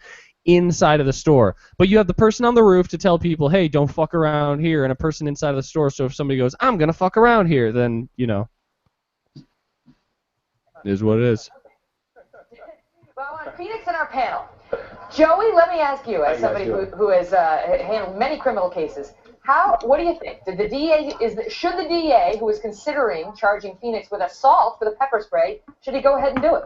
[SPEAKER 1] inside of the store. But you have the person on the roof to tell people, hey, don't fuck around here, and a person inside of the store, so if somebody goes, I'm going to fuck around here, then, is what it is.
[SPEAKER 6] Well, on Phoenix in our panel, Joey, let me ask you, as somebody who has handled many criminal cases, what do you think? Should the DA, who is considering charging Phoenix with assault for the pepper spray, should he go ahead and do it?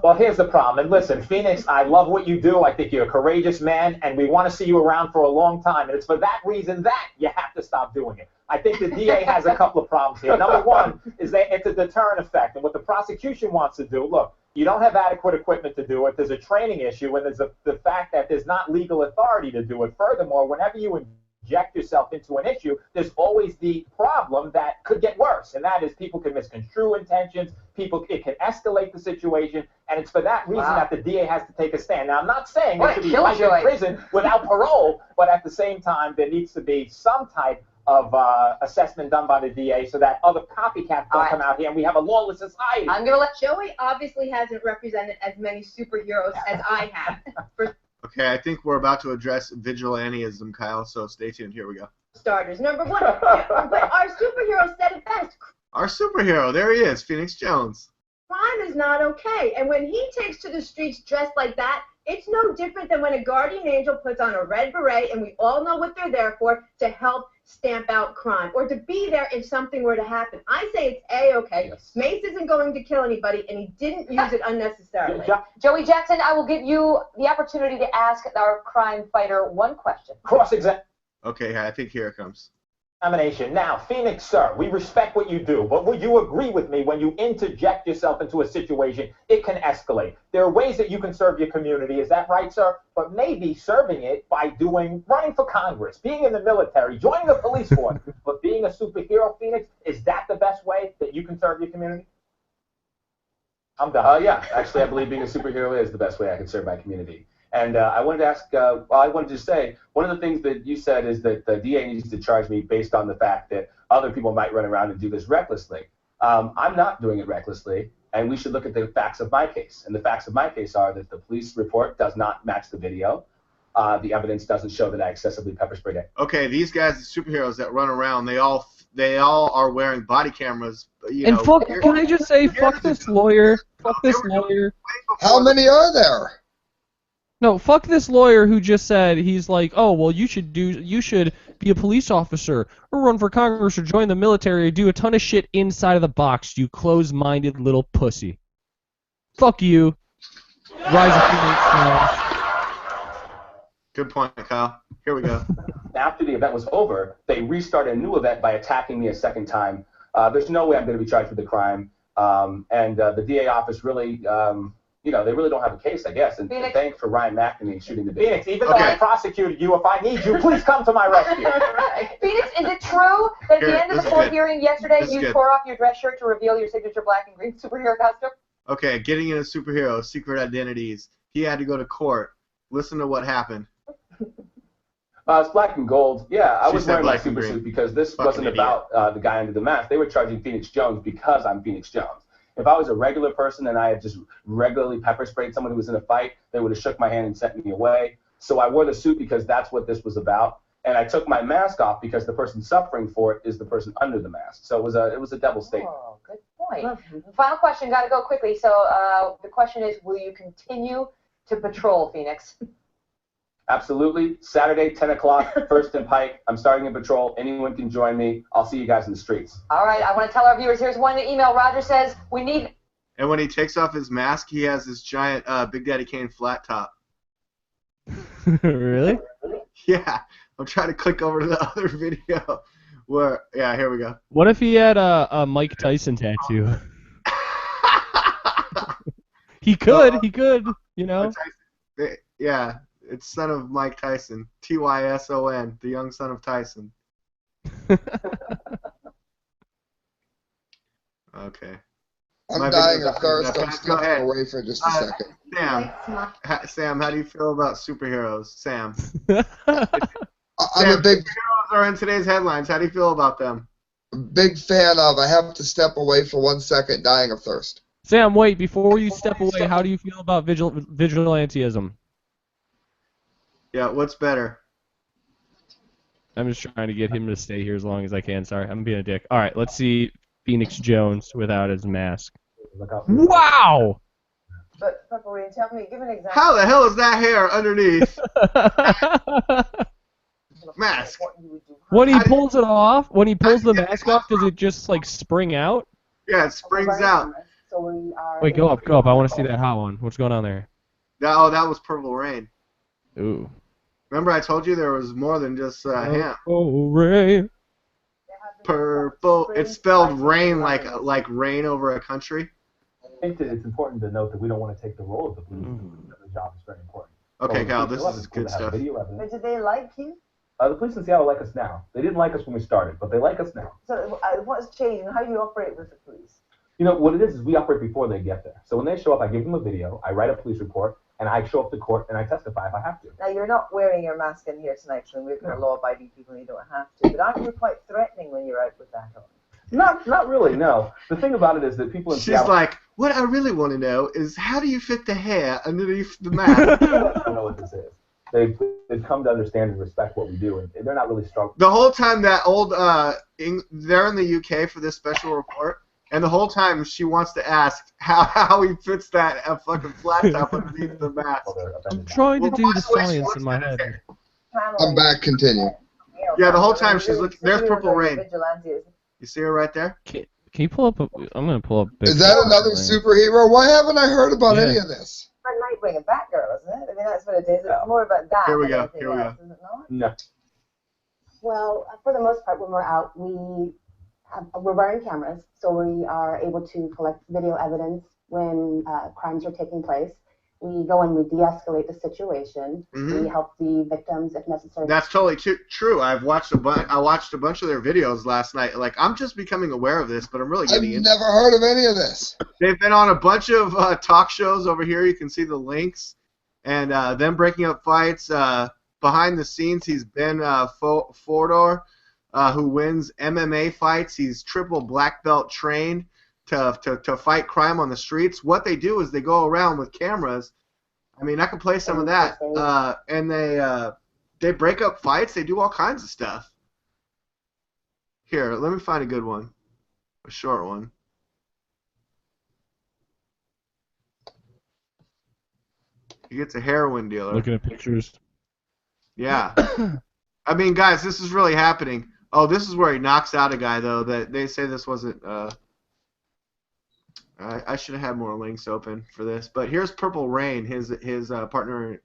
[SPEAKER 5] Well, here's the problem. And listen, Phoenix, I love what you do. I think you're a courageous man, and we want to see you around for a long time. And it's for that reason that you have to stop doing it. I think the DA has a couple of problems here. Number one is that it's a deterrent effect. And what the prosecution wants to do, look, you don't have adequate equipment to do it. There's a training issue, and there's the fact that there's not legal authority to do it. Furthermore, whenever you inject yourself into an issue, there's always the problem that could get worse, and that is people can misconstrue intentions, it can escalate the situation, and it's for that reason that the DA has to take a stand. Now, I'm not saying there should be life in prison without parole, but at the same time, there needs to be some type of assessment done by the DA so that other copycats don't come out here and we have a lawless society.
[SPEAKER 6] I'm going to let
[SPEAKER 7] Joey obviously hasn't represented as many superheroes as I have.
[SPEAKER 3] Okay, I think we're about to address vigilantism, Kyle, so stay tuned. Here we go.
[SPEAKER 7] Starters. Number one, but our superhero said it best.
[SPEAKER 3] Our superhero, there he is, Phoenix Jones.
[SPEAKER 7] Crime is not okay, and when he takes to the streets dressed like that, it's no different than when a guardian angel puts on a red beret, and we all know what they're there for, to help stamp out crime, or to be there if something were to happen. I say it's A-okay. Yes. Mace isn't going to kill anybody, and he didn't use it unnecessarily.
[SPEAKER 6] Joey Jackson, I will give you the opportunity to ask our crime fighter one question.
[SPEAKER 5] Cross-examine.
[SPEAKER 3] Okay, I think here it comes.
[SPEAKER 5] Now, Phoenix, sir, we respect what you do, but would you agree with me when you interject yourself into a situation, it can escalate? There are ways that you can serve your community, is that right, sir? But maybe serving it by running for Congress, being in the military, joining the police force, but being a superhero, Phoenix, is that the best way that you can serve your community? I'm done. Yeah, actually, I believe being a superhero is the best way I can serve my community. And I wanted to ask, I wanted to say, one of the things that you said is that the DA needs to charge me based on the fact that other people might run around and do this recklessly. I'm not doing it recklessly, and we should look at the facts of my case. And the facts of my case are that the police report does not match the video. The evidence doesn't show that I excessively pepper sprayed it.
[SPEAKER 3] Okay, these guys, the superheroes that run around, they all are wearing body cameras.
[SPEAKER 1] Can I just say, fuck this lawyer. Fuck this lawyer.
[SPEAKER 2] How many are there?
[SPEAKER 1] No, fuck this lawyer who just said, he's like, oh, well, you should be a police officer or run for Congress or join the military or do a ton of shit inside of the box, you closed-minded little pussy. Fuck you. Rise of Phoenix.
[SPEAKER 3] Good point, Kyle. Here we go.
[SPEAKER 5] After the event was over, they restarted a new event by attacking me a second time. There's no way I'm going to be charged with the crime. And the DA office really... they really don't have a case, I guess. And thanks for Ryan McNamee shooting the video. Phoenix, even though I prosecuted you, if I need you, please come to my rescue.
[SPEAKER 6] Phoenix, is it true that at the end of the court hearing yesterday, you tore off your dress shirt to reveal your signature black and green superhero costume?
[SPEAKER 3] Okay, getting into superhero, secret identities. He had to go to court. Listen to what happened.
[SPEAKER 5] It's black and gold. Yeah, I was wearing my super suit because this wasn't about the guy under the mask. They were charging Phoenix Jones because I'm Phoenix Jones. If I was a regular person and I had just regularly pepper sprayed someone who was in a fight, they would have shook my hand and sent me away. So I wore the suit because that's what this was about. And I took my mask off because the person suffering for it is the person under the mask. So it was a double statement.
[SPEAKER 6] Oh, good point. Final question, got to go quickly. So the question is, will you continue to patrol, Phoenix?
[SPEAKER 5] Absolutely. Saturday, 10 o'clock, First and Pike. I'm starting a patrol. Anyone can join me. I'll see you guys in the streets.
[SPEAKER 6] All right, I want to tell our viewers, here's one email. Roger says, we need...
[SPEAKER 3] And when he takes off his mask, he has this giant Big Daddy Kane flat top.
[SPEAKER 1] Really?
[SPEAKER 3] Yeah. I'm trying to click over to the other video where, yeah, here we go.
[SPEAKER 1] What if he had a Mike Tyson tattoo? He could, you know.
[SPEAKER 3] Yeah, it's son of Mike Tyson. Tyson, the young son of Tyson. Okay.
[SPEAKER 2] I'm dying of thirst. I'm
[SPEAKER 3] Go
[SPEAKER 2] stepping
[SPEAKER 3] ahead.
[SPEAKER 2] away for just a second.
[SPEAKER 3] Sam, how do you feel about superheroes? Sam.
[SPEAKER 2] I'm a big
[SPEAKER 3] Superheroes are in today's headlines. How do you feel about them?
[SPEAKER 2] fan of. I have to step away for 1 second, dying of thirst.
[SPEAKER 1] Sam, wait, before you step away, how do you feel about vigilantism?
[SPEAKER 3] Yeah, what's better?
[SPEAKER 1] I'm just trying to get him to stay here as long as I can. Sorry, I'm being a dick. All right, let's see Phoenix Jones without his mask. Wow!
[SPEAKER 6] But, Purple Rain, tell me, give an example.
[SPEAKER 3] How the hell is that hair underneath? Mask.
[SPEAKER 1] When he pulls it off, when he pulls the mask off, does it just like spring out?
[SPEAKER 3] Yeah, it springs out.
[SPEAKER 1] Wait, go up. I want to see that hot one. What's going on there?
[SPEAKER 3] That was Purple Rain.
[SPEAKER 1] Ooh.
[SPEAKER 3] Remember I told you there was more than just him.
[SPEAKER 1] Oh, Ray.
[SPEAKER 3] Purple. It's spelled rain like rain over a country.
[SPEAKER 5] I think that it's important to note that we don't want to take the role of the police. The job is very important.
[SPEAKER 3] Okay,
[SPEAKER 5] So
[SPEAKER 3] Kyle,
[SPEAKER 5] the
[SPEAKER 3] this
[SPEAKER 5] police
[SPEAKER 3] is
[SPEAKER 5] show up,
[SPEAKER 3] good
[SPEAKER 5] it's cool to have
[SPEAKER 3] stuff.
[SPEAKER 5] video evidence.
[SPEAKER 6] But do they like you?
[SPEAKER 5] The police in Seattle like us now. They didn't like us when we started, but they like us now.
[SPEAKER 6] So what's changed and how do you operate with the police?
[SPEAKER 5] You know, what it is we operate before they get there. So when they show up, I give them a video, I write a police report, and I show up to court and I testify if I have to.
[SPEAKER 6] Now, you're not wearing your mask in here tonight, so we're kind of law-abiding people and you don't have to. But aren't you quite threatening when you're out with that on?
[SPEAKER 5] Not really, no. The thing about it is that people in
[SPEAKER 3] She's
[SPEAKER 5] Seattle...
[SPEAKER 3] like, what I really want to know is how do you fit the hair underneath the mask?
[SPEAKER 5] I don't know what this is. They've come to understand and respect what we do, and they're not really strong.
[SPEAKER 3] The whole time that old, they're in the UK for this special report, and the whole time she wants to ask how he fits that fucking flat top underneath the mask.
[SPEAKER 1] I'm trying to do the science in my head.
[SPEAKER 2] I'm back. Continue.
[SPEAKER 3] Yeah, the whole time she's looking. There's Purple Rain. You see her right there?
[SPEAKER 1] Can you pull up? I'm gonna pull up.
[SPEAKER 2] Is that another superhero? Why haven't I heard about any of this?
[SPEAKER 6] Nightwing and Batgirl, isn't it? I mean, that's what it is. It's more about that.
[SPEAKER 3] Here we
[SPEAKER 6] than
[SPEAKER 3] go.
[SPEAKER 6] anything
[SPEAKER 3] Here we
[SPEAKER 6] else,
[SPEAKER 3] go.
[SPEAKER 6] is it not?
[SPEAKER 5] No.
[SPEAKER 8] Well, for the most part, when we're out, we're wearing cameras, so we are able to collect video evidence when crimes are taking place. We go and we de-escalate the situation.
[SPEAKER 3] Mhm.
[SPEAKER 8] We help the victims if necessary.
[SPEAKER 3] That's totally true. I watched a bunch of their videos last night. Like, I'm just becoming aware of this, but I'm really
[SPEAKER 2] I've
[SPEAKER 3] getting into it.
[SPEAKER 2] never heard of any of this.
[SPEAKER 3] They've been on a bunch of talk shows over here. You can see the links. And them breaking up fights. Behind the scenes, he's Ben Fodor, who wins MMA fights. He's triple black belt trained to fight crime on the streets. What they do is they go around with cameras. I mean, I can play some of that. And they break up fights. They do all kinds of stuff. Here, let me find a good one. A short one. He gets a heroin dealer.
[SPEAKER 1] Looking at pictures.
[SPEAKER 3] Yeah. I mean, guys, this is really happening. Oh, this is where he knocks out a guy, though. That they say this wasn't. I should have had more links open for this. But here's Purple Rain, his partner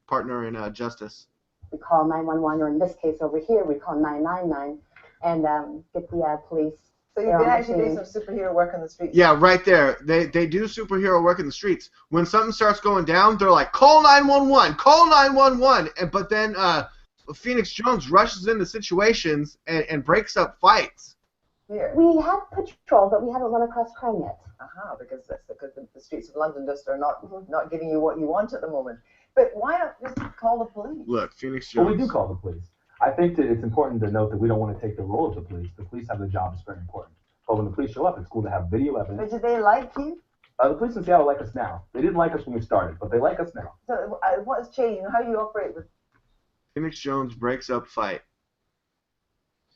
[SPEAKER 3] in justice.
[SPEAKER 8] We call 911, or in this case over here, we call 999, and get the police.
[SPEAKER 6] So you can actually do some superhero work on the streets.
[SPEAKER 3] Yeah, right there. They do superhero work in the streets. When something starts going down, they're like, call 911, call 911. But then Phoenix Jones rushes into situations and breaks up fights.
[SPEAKER 6] Here.
[SPEAKER 8] We have patrol, but we haven't run across crime yet.
[SPEAKER 6] Because the streets of London just are not giving you what you want at the moment. But why not just call the police?
[SPEAKER 3] Look, Phoenix Jones.
[SPEAKER 5] Well, we do call the police. I think that it's important to note that we don't want to take the role of the police. The police have the job that's very important. But when the police show up, it's cool to have video evidence.
[SPEAKER 6] But do they like you?
[SPEAKER 5] The police in Seattle like us now. They didn't like us when we started, but they like us now.
[SPEAKER 6] So what's changed and how do you operate with?
[SPEAKER 3] Phoenix Jones breaks up fight.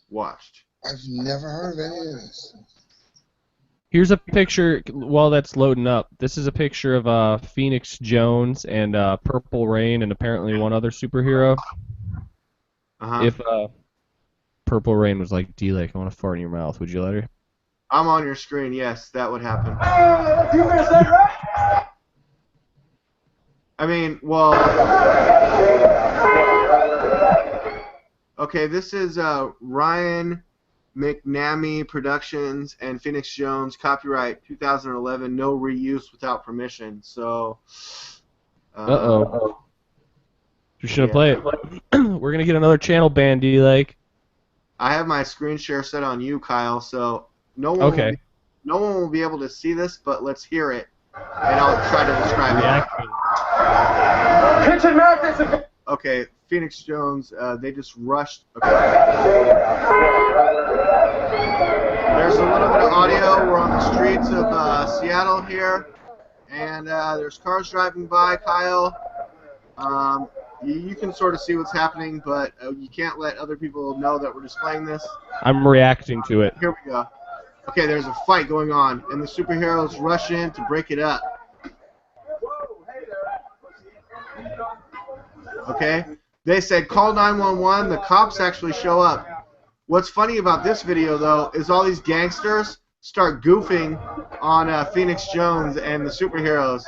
[SPEAKER 3] Watched.
[SPEAKER 2] I've never heard of any of this.
[SPEAKER 1] Here's a picture while that's loading up. This is a picture of Phoenix Jones and Purple Rain and apparently one other superhero. If Purple Rain was like, D-Lake, I want to fart in your mouth, would you let her?
[SPEAKER 3] I'm on your screen. Yes, that would happen. I mean, well. Okay, this is Ryan McNamee Productions and Phoenix Jones, copyright 2011, no reuse without permission. So.
[SPEAKER 1] You shouldn't play it. We're gonna get another channel ban, D-Lake.
[SPEAKER 3] I have my screen share set on you, Kyle. So no one will be able to see this, but let's hear it, and I'll try to describe it. Kitchen mattress. Okay, Phoenix Jones. They just rushed. Okay. There's a little bit of audio. We're on the streets of Seattle here, and there's cars driving by, Kyle. You can sort of see what's happening, but you can't let other people know that we're displaying this.
[SPEAKER 1] I'm reacting to it.
[SPEAKER 3] Here we go. Okay, there's a fight going on, and the superheroes rush in to break it up. Okay? They said, call 911. The cops actually show up. What's funny about this video, though, is all these gangsters start goofing on Phoenix Jones and the superheroes.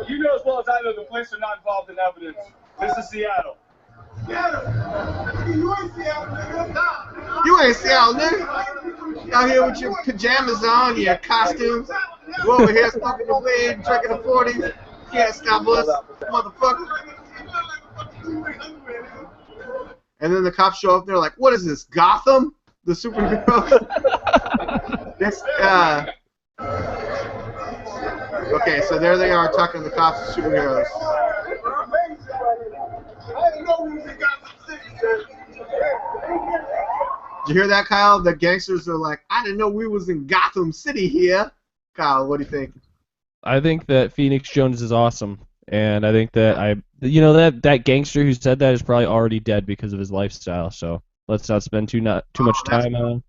[SPEAKER 9] You know as well as I know the police are not involved in evidence. This is Seattle. You ain't Seattle, nigga.
[SPEAKER 3] You ain't Seattle, nigga. You out here with your pajamas on, your costumes. You over here smoking the weed, drinking the 40s. Can't stop us, motherfucker. And then the cops show up. They're like, "What is this, Gotham?" The superheroes. Okay, so there they are talking to the cops and superheroes. Did you hear that, Kyle? The gangsters are like, I didn't know we was in Gotham City here. Kyle, what do you think?
[SPEAKER 1] I think that Phoenix Jones is awesome, and I think that that gangster who said that is probably already dead because of his lifestyle. So let's not spend too much time on.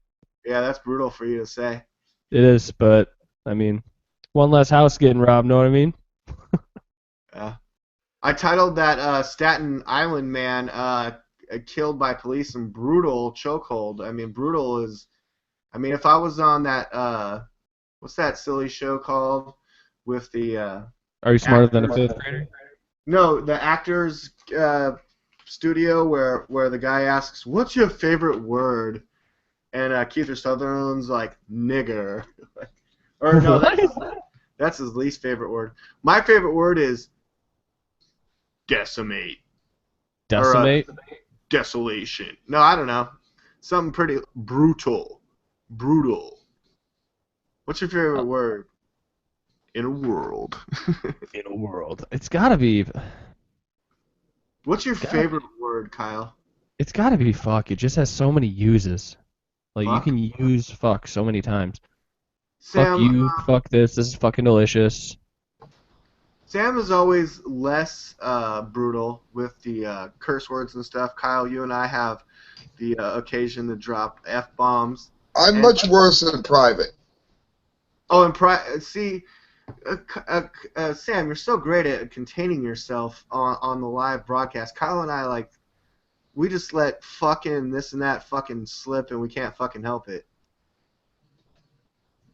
[SPEAKER 3] Yeah, that's brutal for you to say.
[SPEAKER 1] It is, but I mean, one less house getting robbed. Know what I mean?
[SPEAKER 3] Yeah. I titled that Staten Island man killed by police in brutal chokehold. I mean, brutal is. I mean, if I was on that, what's that silly show called with the?
[SPEAKER 1] Are you smarter than a fifth grader?
[SPEAKER 3] No, the actors studio where the guy asks, "What's your favorite word?" And Kiefer Sutherland's like, "Nigger." Or no, that's his least favorite word. My favorite word is decimate.
[SPEAKER 1] Decimate?
[SPEAKER 3] Or, desolation. No, I don't know. Something pretty brutal. Brutal. What's your favorite word? In a world.
[SPEAKER 1] In a world. It's gotta be.
[SPEAKER 3] What's your favorite word, Kyle?
[SPEAKER 1] It's gotta be fuck. It just has so many uses. Like,
[SPEAKER 3] Fuck?
[SPEAKER 1] you can use fuck so many times.
[SPEAKER 3] Sam,
[SPEAKER 1] fuck you, fuck this is fucking delicious.
[SPEAKER 3] Sam is always less brutal with the curse words and stuff. Kyle, you and I have the occasion to drop F-bombs.
[SPEAKER 2] I'm much worse in private.
[SPEAKER 3] Oh, and see, Sam, you're so great at containing yourself on the live broadcast. Kyle and I, like, we just let fucking this and that fucking slip, and we can't fucking help it.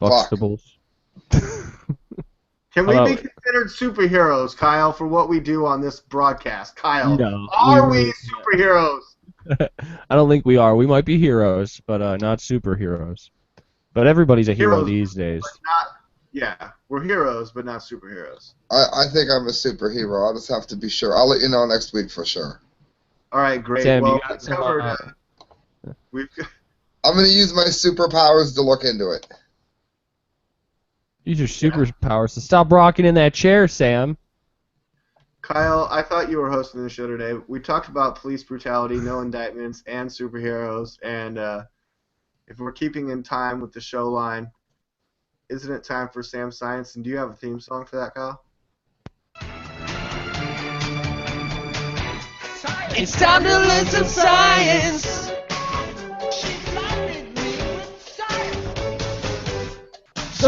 [SPEAKER 1] Buxtables.
[SPEAKER 3] Can we be considered superheroes, Kyle, for what we do on this broadcast? Kyle,
[SPEAKER 1] no,
[SPEAKER 3] are we superheroes?
[SPEAKER 1] I don't think we are. We might be heroes, but not superheroes. But everybody's a hero these days.
[SPEAKER 3] Yeah, we're heroes, but not superheroes.
[SPEAKER 2] I think I'm a superhero. I'll just have to be sure. I'll let you know next week for sure.
[SPEAKER 3] All right, great.
[SPEAKER 1] Sam,
[SPEAKER 3] well,
[SPEAKER 1] you got some,
[SPEAKER 2] I'm going to use my superpowers to look into it.
[SPEAKER 1] Use your superpowers to stop rocking in that chair, Sam.
[SPEAKER 3] Kyle, I thought you were hosting the show today. We talked about police brutality, no indictments, and superheroes. And if we're keeping in time with the show line, isn't it time for Sam Science? And do you have a theme song for that, Kyle?
[SPEAKER 10] It's time to learn some science.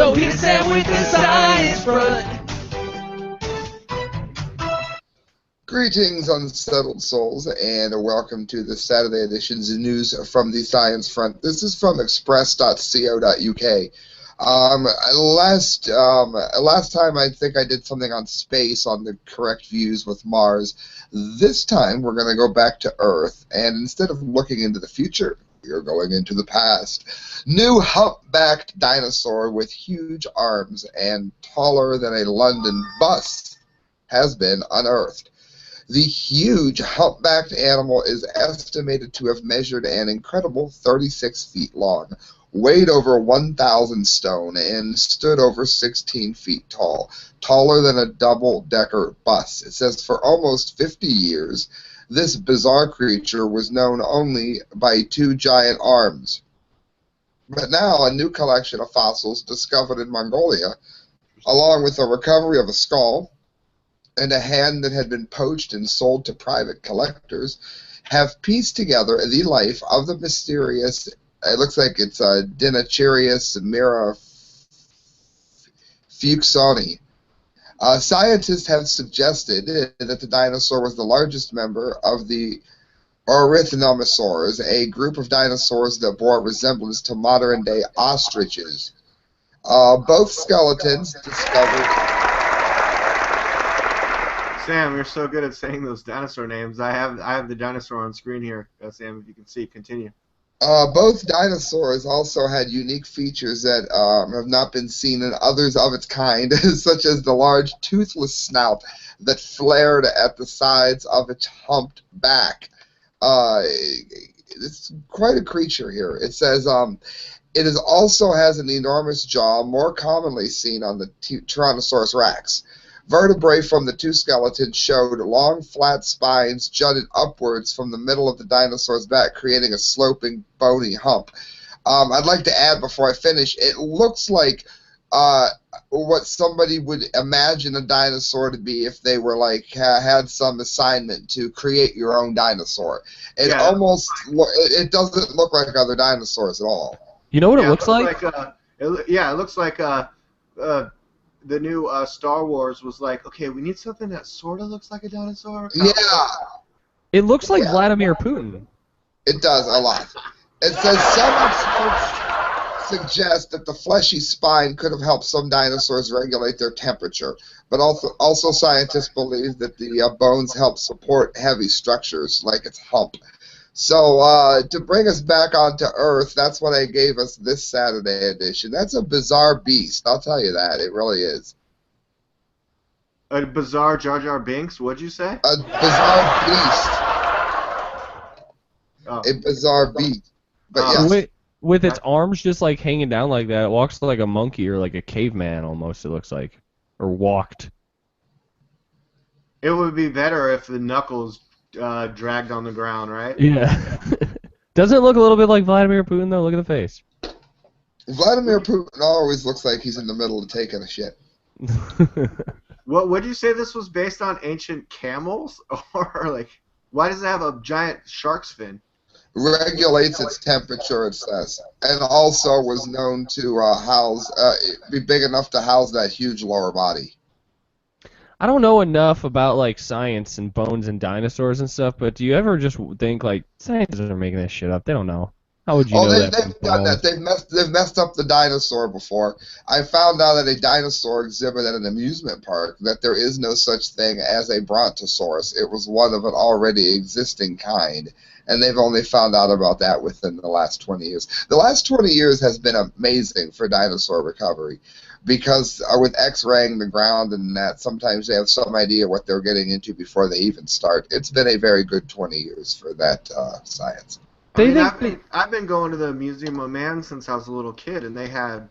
[SPEAKER 1] So here's Sam with the science front.
[SPEAKER 2] Greetings, unsettled souls, and welcome to the Saturday edition's news from the Science Front. This is from express.co.uk. Last time I think I did something on space on the correct views with Mars. This time we're going to go back to Earth, and instead of looking into the future, we are going into the past. New hump-backed dinosaur with huge arms and taller than a London bus has been unearthed. The huge humpbacked animal is estimated to have measured an incredible 36 feet long, weighed over 1,000 stone, and stood over 16 feet tall, taller than a double-decker bus. It says for almost 50 years, this bizarre creature was known only by two giant arms. But now a new collection of fossils discovered in Mongolia, along with the recovery of a skull, and a hand that had been poached and sold to private collectors, have pieced together the life of the mysterious, it looks like it's Dinocherius mirafuxoni. Scientists have suggested that the dinosaur was the largest member of the Ornithonosaurs, a group of dinosaurs that bore a resemblance to modern-day ostriches. Both skeletons discovered...
[SPEAKER 3] Sam, you're so good at saying those dinosaur names. I have the dinosaur on screen here, Sam, if you can see. Continue.
[SPEAKER 2] Both dinosaurs also had unique features that have not been seen in others of its kind, such as the large toothless snout that flared at the sides of its humped back. It's quite a creature here. It says it also has an enormous jaw, more commonly seen on the Tyrannosaurus rex. Vertebrae from the two skeletons showed long, flat spines jutted upwards from the middle of the dinosaur's back, creating a sloping, bony hump. I'd like to add before I finish, it looks like what somebody would imagine a dinosaur to be if they were like had some assignment to create your own dinosaur. It it doesn't look like other dinosaurs at all.
[SPEAKER 1] You know what it looks like?
[SPEAKER 3] It looks like the new Star Wars was like, okay, we need something that sort of looks like a dinosaur.
[SPEAKER 2] Yeah.
[SPEAKER 1] It looks like Vladimir Putin.
[SPEAKER 2] It does a lot. It says some experts suggest that the fleshy spine could have helped some dinosaurs regulate their temperature, but also scientists believe that the bones help support heavy structures like its hump. So to bring us back onto Earth, that's what I gave us this Saturday edition. That's a bizarre beast, I'll tell you that. It really is.
[SPEAKER 3] A bizarre Jar Jar Binks, what'd you say?
[SPEAKER 2] A bizarre beast.
[SPEAKER 3] Oh.
[SPEAKER 2] A bizarre beast. But yes.
[SPEAKER 1] With its arms just like hanging down like that, it walks like a monkey or like a caveman almost, it looks like. Or walked.
[SPEAKER 3] It would be better if the knuckles dragged on the ground, right?
[SPEAKER 1] Yeah. Doesn't it look a little bit like Vladimir Putin, though? Look at the face.
[SPEAKER 2] Vladimir Putin always looks like he's in the middle of taking a shit.
[SPEAKER 3] What would you say this was based on? Ancient camels? Or, like, why does it have a giant shark's fin?
[SPEAKER 2] Regulates its temperature, it says. And also was known to be big enough to house that huge lower body.
[SPEAKER 1] I don't know enough about like science and bones and dinosaurs and stuff, but do you ever just think like scientists are making this shit up? They don't know. How would you know that?
[SPEAKER 2] They've done that. They've messed up the dinosaur before. I found out at a dinosaur exhibit at an amusement park that there is no such thing as a brontosaurus. It was one of an already existing kind, and they've only found out about that within the last 20 years. The last 20 years has been amazing for dinosaur recovery, because with X-raying the ground and that, sometimes they have some idea what they're getting into before they even start. It's been a very good 20 years for that science.
[SPEAKER 3] I've been going to the Museum of Man since I was a little kid, and they had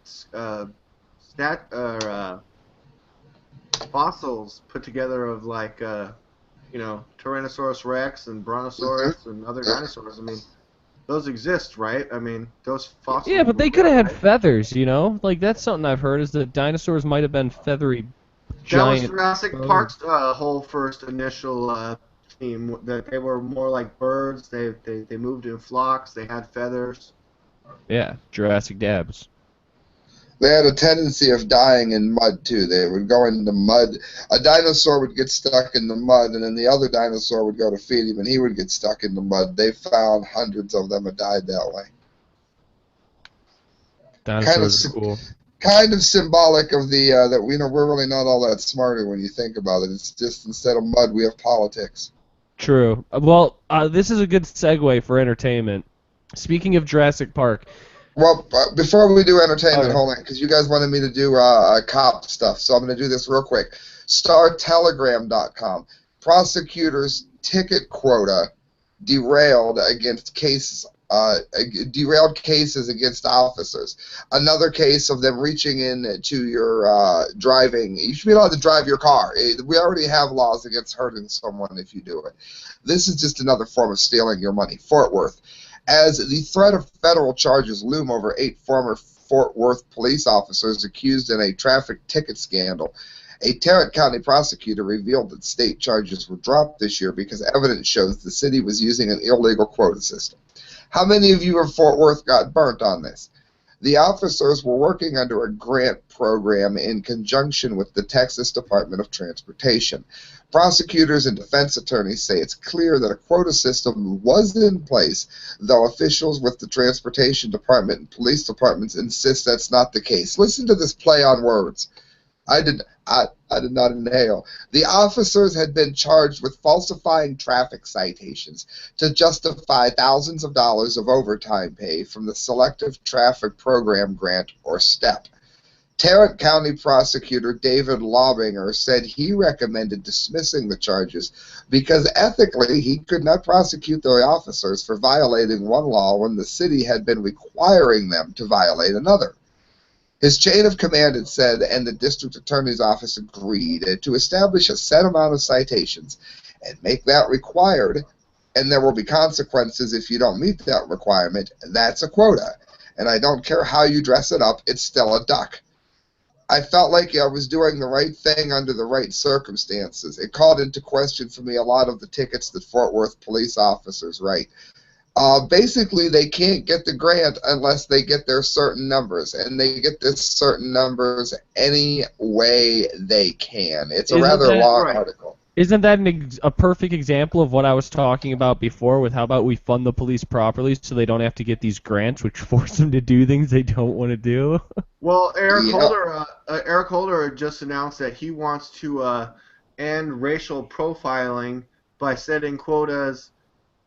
[SPEAKER 3] fossils put together of like Tyrannosaurus Rex and Brontosaurus and other dinosaurs. I mean, those exist, right? I mean, those fossils.
[SPEAKER 1] Yeah, but they could have had feathers, you know? Like, that's something I've heard, is that dinosaurs might have been feathery giant...
[SPEAKER 3] That was Jurassic Park's whole first initial theme, that they were more like birds. They moved in flocks. They had feathers.
[SPEAKER 1] Yeah, Jurassic Dabs.
[SPEAKER 2] They had a tendency of dying in mud, too. They would go in the mud. A dinosaur would get stuck in the mud, and then the other dinosaur would go to feed him, and he would get stuck in the mud. They found hundreds of them had died that way.
[SPEAKER 1] Dinosaurs are cool.
[SPEAKER 2] Kind of symbolic of the that we're really not all that smarter when you think about it. It's just instead of mud, we have politics.
[SPEAKER 1] True. Well, this is a good segue for entertainment. Speaking of Jurassic Park.
[SPEAKER 2] Well, before we do entertainment,
[SPEAKER 1] Okay.
[SPEAKER 2] hold on, because you guys wanted me to do cop stuff, so I'm going to do this real quick. StarTelegram.com. Prosecutors' ticket quota derailed cases against officers. Another case of them reaching into your driving. You should be allowed to drive your car. We already have laws against hurting someone if you do it. This is just another form of stealing your money. Fort Worth. As the threat of federal charges loom over 8 former Fort Worth police officers accused in a traffic ticket scandal, a Tarrant County prosecutor revealed that state charges were dropped this year because evidence shows the city was using an illegal quota system. How many of you in Fort Worth got burnt on this? The officers were working under a grant program in conjunction with the Texas Department of Transportation. Prosecutors and defense attorneys say it's clear that a quota system was in place, though officials with the Transportation Department and police departments insist that's not the case. Listen to this play on words. I did not inhale. The officers had been charged with falsifying traffic citations to justify thousands of dollars of overtime pay from the Selective Traffic Program Grant, or STEP. Tarrant County Prosecutor David Laubinger said he recommended dismissing the charges because ethically he could not prosecute the officers for violating one law when the city had been requiring them to violate another. His chain of command had said, and the district attorney's office agreed, to establish a set amount of citations and make that required, and there will be consequences if you don't meet that requirement. That's a quota. And I don't care how you dress it up, it's still a duck. I felt like I was doing the right thing under the right circumstances. It called into question for me a lot of the tickets that Fort Worth police officers write. Basically, they can't get the grant unless they get their certain numbers, and they get this certain numbers any way they can. It's a rather long article.
[SPEAKER 1] Isn't that a perfect example of what I was talking about before with how about we fund the police properly so they don't have to get these grants which force them to do things they don't want to do?
[SPEAKER 3] Well, Eric Holder just announced that he wants to end racial profiling by setting quotas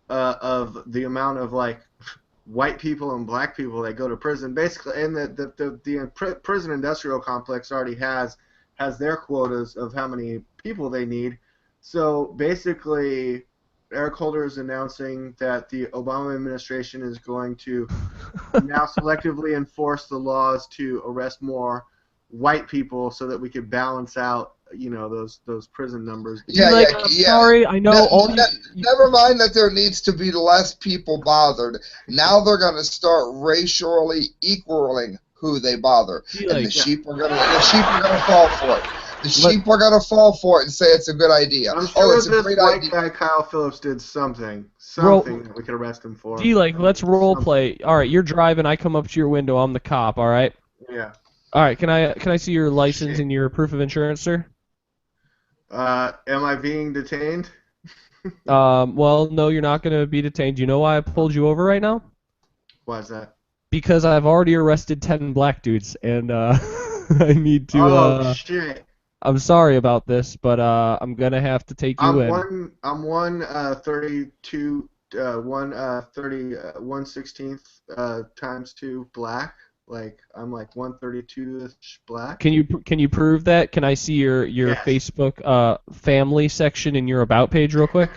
[SPEAKER 3] of the amount of white people and black people that go to prison. Basically, and the prison industrial complex already has their quotas of how many people they need. So basically, Eric Holder is announcing that the Obama administration is going to now selectively enforce the laws to arrest more white people so that we could balance out, those prison numbers.
[SPEAKER 1] Sorry, I know.
[SPEAKER 2] Never mind that there needs to be less people bothered. Now they're going to start racially equaling who they bother, and the sheep are going to fall for it. The sheep are going to fall for it and say it's a good idea.
[SPEAKER 3] I'm sure
[SPEAKER 2] it's a great
[SPEAKER 3] white
[SPEAKER 2] idea.
[SPEAKER 3] guy Kyle Phillips did something that we could arrest him for.
[SPEAKER 1] Let's role play. All right, you're driving. I come up to your window. I'm the cop. All right.
[SPEAKER 3] Yeah.
[SPEAKER 1] All right. Can I see your license and your proof of insurance, sir?
[SPEAKER 3] Am I being detained?
[SPEAKER 1] Well, no, you're not going to be detained. Do you know why I pulled you over right now?
[SPEAKER 3] Why is that?
[SPEAKER 1] Because I've already arrested 10 black dudes, and I need to.
[SPEAKER 3] Oh shit!
[SPEAKER 1] I'm sorry about this, but I'm gonna have to take you in.
[SPEAKER 2] I'm
[SPEAKER 3] 132, 1/16th times 2 black. I'm 132-ish black.
[SPEAKER 1] Can you prove that? Can I see your
[SPEAKER 3] Yes.
[SPEAKER 1] Facebook family section in your about page real quick?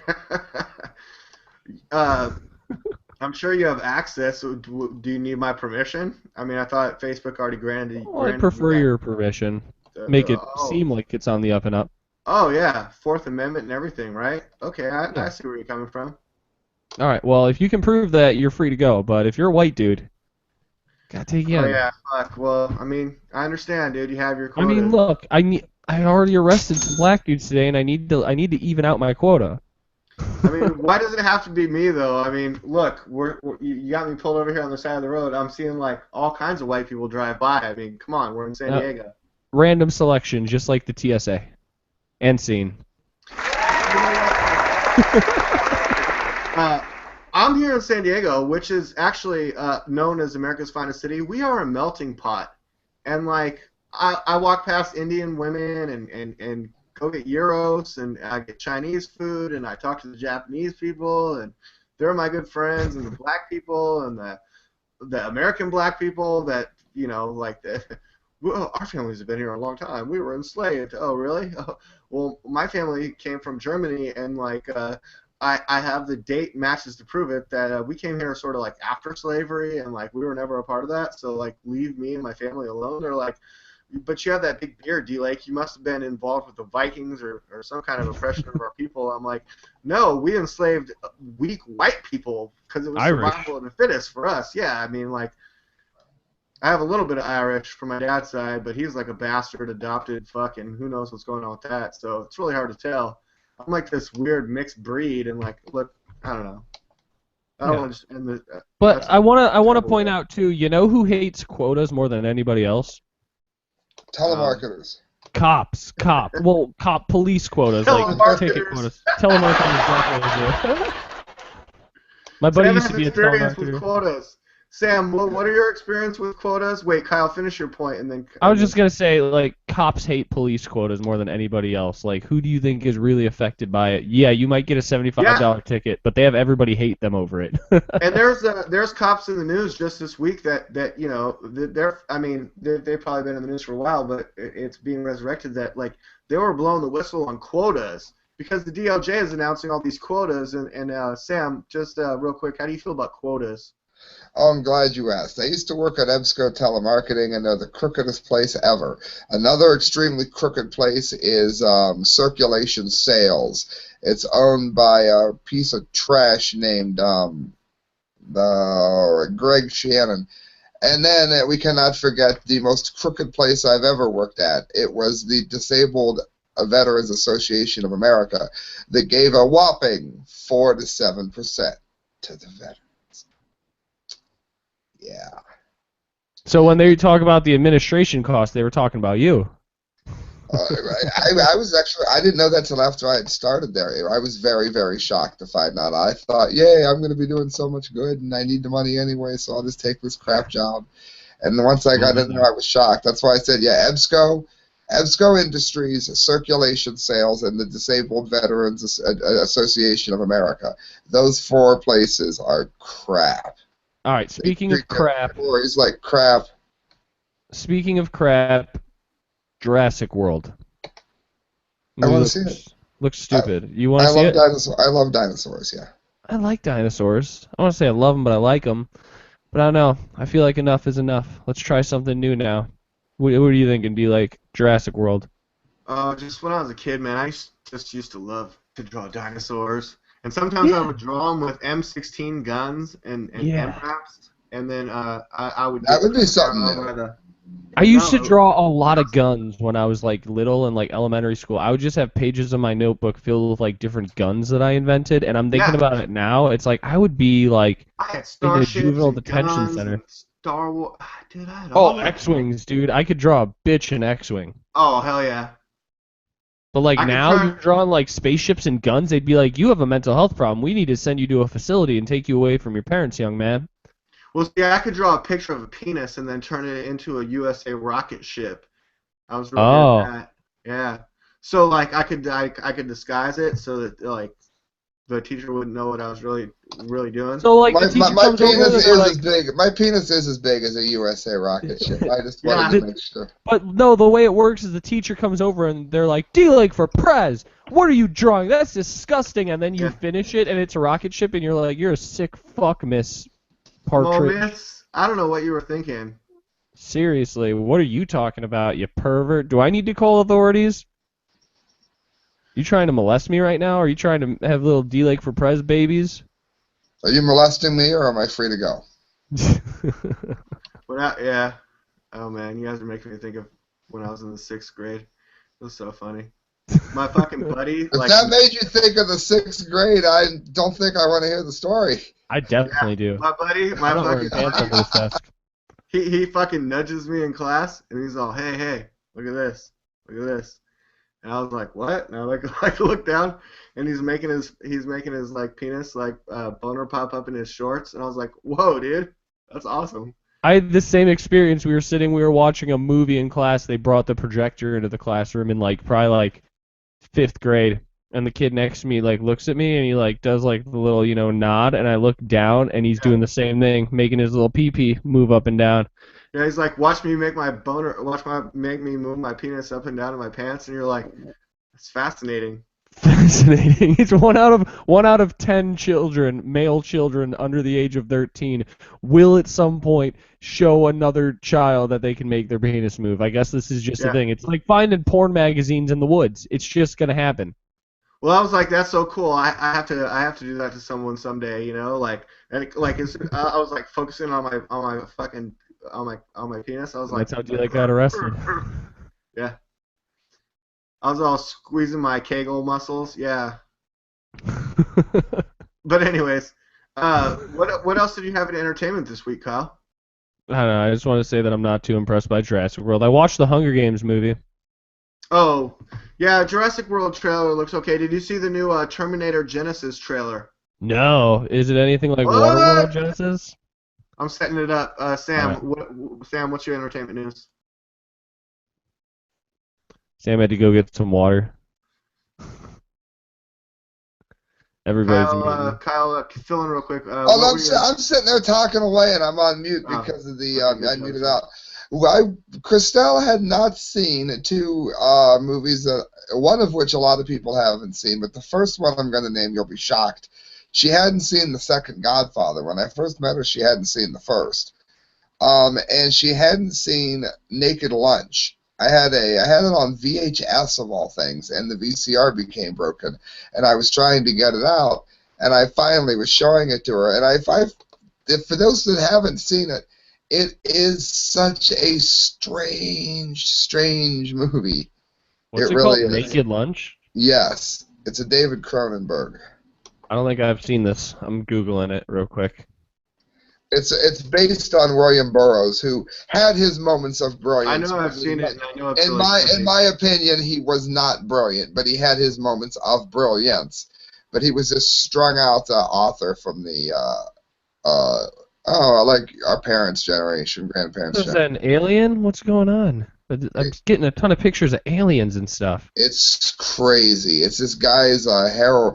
[SPEAKER 3] I'm sure you have access. Do you need my permission? I mean, I thought Facebook already granted.
[SPEAKER 1] Well, I prefer your permission. Make it seem like it's on the up and up.
[SPEAKER 3] Oh yeah, Fourth Amendment and everything, right? Okay, I see where you're coming from.
[SPEAKER 1] All right. Well, if you can prove that, you're free to go. But if you're a white dude, gotta take you in.
[SPEAKER 3] Oh yeah, fuck. Well, I mean, I understand, dude. You have your quota.
[SPEAKER 1] I mean, look, I already arrested some black dudes today, and I need to even out my quota.
[SPEAKER 3] I mean, why does it have to be me though? I mean, look, you got me pulled over here on the side of the road. I'm seeing like all kinds of white people drive by. I mean, come on, we're in San Diego.
[SPEAKER 1] Random selection, just like the TSA. And scene.
[SPEAKER 3] I'm here in San Diego, which is actually known as America's finest city. We are a melting pot, and like I walk past Indian women and go get gyros, and I get Chinese food, and I talk to the Japanese people, and they're my good friends, and the black people, and the American black people that like well, our families have been here a long time. We were enslaved. Oh, really? Oh, well, my family came from Germany, and like I have the date matches to prove it that we came here sort of like after slavery, and like we were never a part of that. So like leave me and my family alone. They're like, but you have that big beard, D-Lake. You must have been involved with the Vikings or some kind of oppression of our people. I'm like, no, we enslaved weak white people because it was
[SPEAKER 1] Irish.
[SPEAKER 3] survival of the fittest for us. Yeah, I mean, like, I have a little bit of Irish from my dad's side, but he's like a bastard adopted fucking who knows what's going on with that. So it's really hard to tell. I'm like this weird mixed breed, and like, look, I don't know. I don't want to just end the.
[SPEAKER 1] But I wanna point out too. You know who hates quotas more than anybody else?
[SPEAKER 2] Telemarketers.
[SPEAKER 1] Cops. Police quotas, like ticket quotas. Telemarketers definitely do. My buddy
[SPEAKER 3] Sam
[SPEAKER 1] used
[SPEAKER 3] has
[SPEAKER 1] to be a
[SPEAKER 3] experience
[SPEAKER 1] telemarketer.
[SPEAKER 3] with quotas. Sam, what are your experience with quotas? Wait, Kyle, finish your point, and then.
[SPEAKER 1] I was just gonna say, like, cops hate police quotas more than anybody else. Like, who do you think is really affected by it? Yeah, you might get a $75 ticket, but they have everybody hate them over it.
[SPEAKER 3] And there's cops in the news just this week that they've probably been in the news for a while, but it's being resurrected that like they were blowing the whistle on quotas because the DOJ is announcing all these quotas. And Sam, just real quick, how do you feel about quotas?
[SPEAKER 2] Oh, I'm glad you asked. I used to work at EBSCO Telemarketing, and they're the crookedest place ever. Another extremely crooked place is Circulation Sales. It's owned by a piece of trash named Greg Shannon. And then we cannot forget the most crooked place I've ever worked at. It was the Disabled Veterans Association of America that gave a whopping 4 to 7% to the veterans. Yeah.
[SPEAKER 1] So when they talk about the administration costs, they were talking about you.
[SPEAKER 2] I was actually, I didn't know that till after I had started there. I was very, very shocked to find out. I thought, yay, I'm going to be doing so much good, and I need the money anyway, so I'll just take this crap job. And once I got in there, I was shocked. That's why I said, yeah, EBSCO Industries, Circulation Sales, and the Disabled Veterans Association of America. Those 4 places are crap.
[SPEAKER 1] All right, speaking of crap.
[SPEAKER 2] He's like crap.
[SPEAKER 1] Speaking of crap, Jurassic World.
[SPEAKER 2] I want to see it.
[SPEAKER 1] Looks stupid. You want to see it?
[SPEAKER 2] I love dinosaurs, yeah.
[SPEAKER 1] I like dinosaurs. I want to say I love them, but I like them. But I don't know. I feel like enough is enough. Let's try something new now. What are you thinking? Be like Jurassic World?
[SPEAKER 3] Just when I was a kid, man, I just used to love to draw dinosaurs. And sometimes I would draw them with M16 guns and M-Raps, and then I would.
[SPEAKER 2] That would be something new.
[SPEAKER 1] I used to draw a lot of guns when I was like little and like elementary school. I would just have pages in my notebook filled with like different guns that I invented, and I'm thinking about it now. It's like I would be like in a juvenile detention center.
[SPEAKER 3] Star Wars, dude, I had all
[SPEAKER 1] X-wings, dude. I could draw a bitch in X-wing.
[SPEAKER 3] Oh hell yeah.
[SPEAKER 1] But like now you're drawing like spaceships and guns, they'd be like, you have a mental health problem. We need to send you to a facility and take you away from your parents, young man.
[SPEAKER 3] Well, see, I could draw a picture of a penis and then turn it into a USA rocket ship. I was really good at that. Yeah. So like I could disguise it so that like the teacher wouldn't know what I was really doing.
[SPEAKER 1] So like
[SPEAKER 2] my penis is as big. My penis is as big as a USA rocket ship. I just wanted to make sure.
[SPEAKER 1] But no, the way it works is the teacher comes over and they're like, D-Lake for Prez, what are you drawing? That's disgusting. And then you finish it and it's a rocket ship and you're like, you're a sick fuck, Miss Partridge.
[SPEAKER 3] Well, Miss, I don't know what you were thinking.
[SPEAKER 1] Seriously, what are you talking about, you pervert? Do I need to call authorities? You trying to molest me right now? Are you trying to have little D-Lake for Prez babies?
[SPEAKER 2] Are you molesting me, or am I free to go?
[SPEAKER 3] Yeah. Oh man, you guys are making me think of when I was in the 6th grade. It was so funny. My fucking buddy.
[SPEAKER 2] If that made you think of the 6th grade, I don't think I want to hear the story.
[SPEAKER 1] I definitely do.
[SPEAKER 3] My buddy,
[SPEAKER 1] I'm not wearing pants under this desk.
[SPEAKER 3] He fucking nudges me in class, and he's all, hey, look at this. And I was like, what? And I like look down, and he's making his like penis like boner pop up in his shorts, and I was like, whoa, dude, that's awesome.
[SPEAKER 1] I had the same experience. We were watching a movie in class. They brought the projector into the classroom in probably 5th grade, and the kid next to me looks at me and he does the little nod, and I look down and he's doing the same thing, making his little pee move up and down.
[SPEAKER 3] Yeah, he's like, watch me make me move my penis up and down in my pants, and you're like, it's fascinating.
[SPEAKER 1] Fascinating. It's one out of 10 children, male children under the age of 13, will at some point show another child that they can make their penis move. I guess this is just a thing. It's like finding porn magazines in the woods. It's just gonna happen.
[SPEAKER 3] Well, I was like, that's so cool. I have to do that to someone someday, I was like focusing on my fucking on my penis. I was like,
[SPEAKER 1] that's how D-Like got arrested.
[SPEAKER 3] Yeah. I was all squeezing my Kegel muscles. Yeah. But anyways, what else did you have in entertainment this week, Kyle?
[SPEAKER 1] I don't know. I just want to say that I'm not too impressed by Jurassic World. I watched the Hunger Games movie.
[SPEAKER 3] Oh, yeah, Jurassic World trailer looks okay. Did you see the new Terminator Genesis trailer?
[SPEAKER 1] No. Is it anything like Waterworld Genesis?
[SPEAKER 3] I'm setting it up. Sam,
[SPEAKER 1] right.
[SPEAKER 3] Sam, what's your entertainment news?
[SPEAKER 1] Sam had to go get some water. Everybody's
[SPEAKER 3] Kyle, fill in real quick.
[SPEAKER 2] I'm sitting there talking away, and I'm on mute because of the I muted out. Christelle had not seen 2 movies, one of which a lot of people haven't seen, but the first one I'm going to name, you'll be shocked. She hadn't seen the second Godfather. When I first met her, she hadn't seen the first, and she hadn't seen Naked Lunch. I had it on VHS of all things, and the VCR became broken, and I was trying to get it out, and I finally was showing it to her. And for those that haven't seen it, it is such a strange movie.
[SPEAKER 1] What's it
[SPEAKER 2] really
[SPEAKER 1] called?
[SPEAKER 2] is.
[SPEAKER 1] Naked Lunch?
[SPEAKER 2] Yes, it's a David Cronenberg.
[SPEAKER 1] I don't think I've seen this. I'm Googling it real quick.
[SPEAKER 2] It's based on William Burroughs, who had his moments of brilliance.
[SPEAKER 3] I know I've seen it, and I know it's
[SPEAKER 2] in my opinion, he was not brilliant, but he had his moments of brilliance. But he was a strung out author from the like our parents' generation, grandparents' generation.
[SPEAKER 1] Is that an alien? What's going on? I'm getting a ton of pictures of aliens and stuff.
[SPEAKER 2] It's crazy. It's this guy's hero.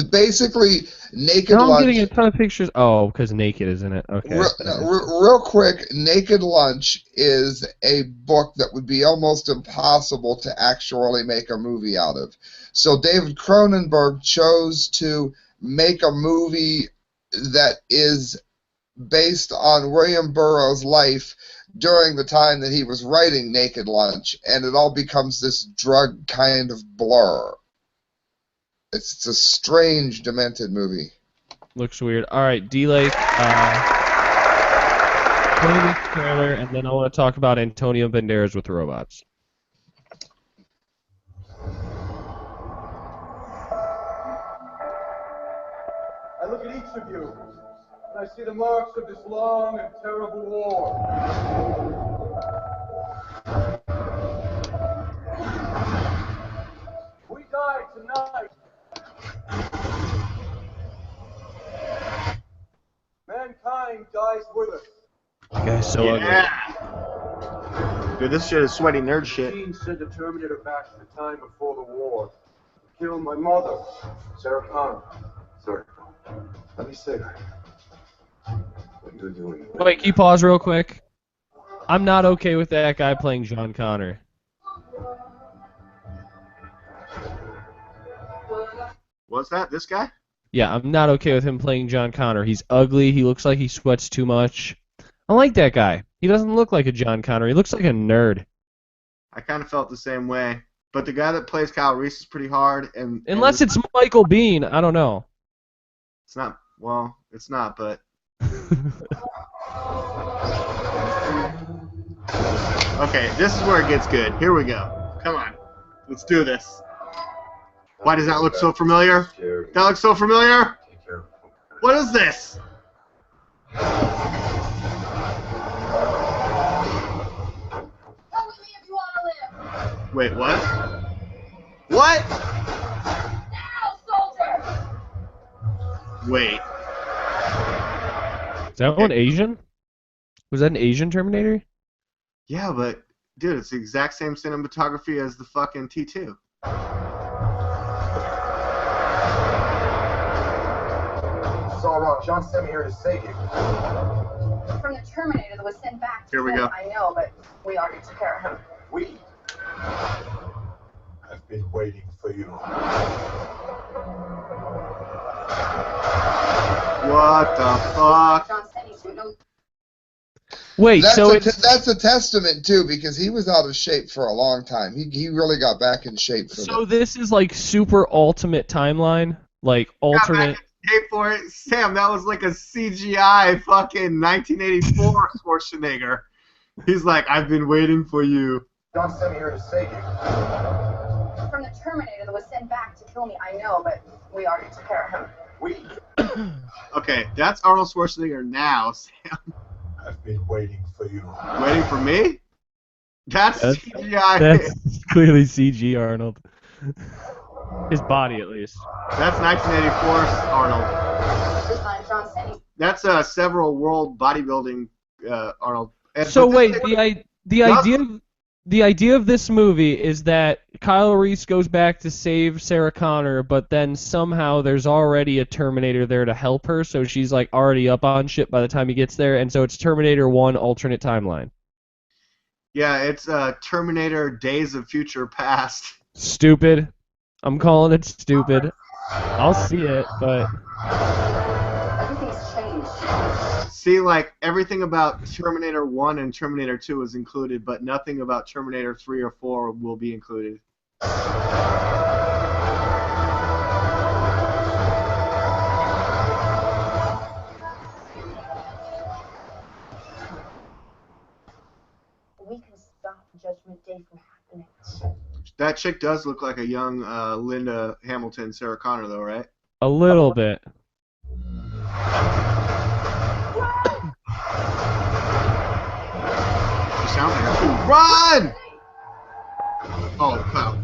[SPEAKER 2] Basically, Naked Lunch.
[SPEAKER 1] I'm getting a ton of pictures. Oh, because Naked is in it. Okay.
[SPEAKER 2] Real quick, Naked Lunch is a book that would be almost impossible to actually make a movie out of. So David Cronenberg chose to make a movie that is based on William Burroughs' life during the time that he was writing Naked Lunch, and it all becomes this drug kind of blur. It's a strange, demented movie.
[SPEAKER 1] Looks weird. All right, D-Lake, play this trailer, and then I want to talk about Antonio Banderas with robots.
[SPEAKER 9] I look at each of you, and I see the marks of this long and terrible war. We die tonight. Mankind dies with us.
[SPEAKER 1] That guy's so ugly.
[SPEAKER 3] Dude, this shit is sweaty nerd shit.
[SPEAKER 9] Machine sent the Terminator back to the time before the war. Killed my mother, Sarah Connor. Sorry. Let me say that. What you're doing.
[SPEAKER 1] Wait, can you pause real quick? I'm not okay with that guy playing John Connor.
[SPEAKER 3] What's that? This guy?
[SPEAKER 1] Yeah, I'm not okay with him playing John Connor. He's ugly. He looks like he sweats too much. I don't like that guy. He doesn't look like a John Connor. He looks like a nerd.
[SPEAKER 3] I kind of felt the same way. But the guy that plays Kyle Reese is pretty hard.
[SPEAKER 1] Unless it's Michael Biehn. I don't know.
[SPEAKER 3] It's not. Well, it's not, but... Okay, this is where it gets good. Here we go. Come on. Let's do this. Why does that look so familiar? That looks so familiar? What is this? Wait, what? What? Wait.
[SPEAKER 1] Is that one Asian? Was that an Asian Terminator?
[SPEAKER 3] Yeah, but dude, it's the exact same cinematography as the fucking T2.
[SPEAKER 9] It's all wrong. John sent me here to save you.
[SPEAKER 8] From the Terminator that was sent back to
[SPEAKER 3] Here we
[SPEAKER 8] him.
[SPEAKER 3] go.
[SPEAKER 8] I know, but we already took care of him.
[SPEAKER 9] We. I've been waiting for you.
[SPEAKER 3] What the fuck?
[SPEAKER 8] John sent you to know.
[SPEAKER 1] Wait, so
[SPEAKER 2] that's a testament too, because he was out of shape for a long time. He really got back in shape for
[SPEAKER 1] so this is like super ultimate timeline, like alternate.
[SPEAKER 3] Pay for it, Sam. That was like a CGI fucking 1984 Schwarzenegger. He's like, I've been waiting for you.
[SPEAKER 9] John sent me here to save you.
[SPEAKER 8] From the Terminator that was sent back to kill me. I know, but we already took care of him.
[SPEAKER 9] We.
[SPEAKER 3] Okay, that's Arnold Schwarzenegger now, Sam.
[SPEAKER 9] I've been waiting for you.
[SPEAKER 3] Waiting for me? That's CGI.
[SPEAKER 1] That's clearly CG Arnold. His body, at least.
[SPEAKER 3] That's 1984 Arnold.
[SPEAKER 8] John sent you.
[SPEAKER 3] That's several world bodybuilding Arnold.
[SPEAKER 1] So wait, the idea of this movie is that Kyle Reese goes back to save Sarah Connor, but then somehow there's already a Terminator there to help her, so she's like already up on shit by the time he gets there, and so it's Terminator 1 alternate timeline.
[SPEAKER 3] Yeah, it's Terminator Days of Future Past.
[SPEAKER 1] Stupid. I'm calling it stupid. I'll see it, but
[SPEAKER 8] Everything's changed.
[SPEAKER 3] See, like, everything about Terminator 1 and Terminator 2 is included, but nothing about Terminator 3 or 4 will be included.
[SPEAKER 8] We can stop Judgment Day from happening.
[SPEAKER 3] That chick does look like a young Linda Hamilton, Sarah Connor, though, right?
[SPEAKER 1] a little bit.
[SPEAKER 3] She sounds like her. Run! Oh, wow.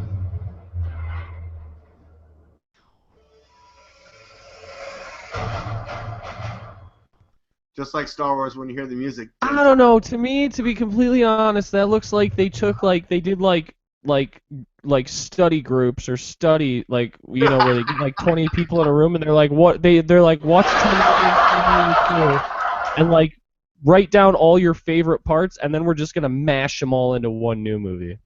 [SPEAKER 3] Just like Star Wars when you hear the music.
[SPEAKER 1] I don't know. To me, to be completely honest, that looks like they took they did study groups or study where they get like 20 people in a room and they're like they're like watch Terminator and like write down all your favorite parts and then we're just gonna mash them all into one new movie.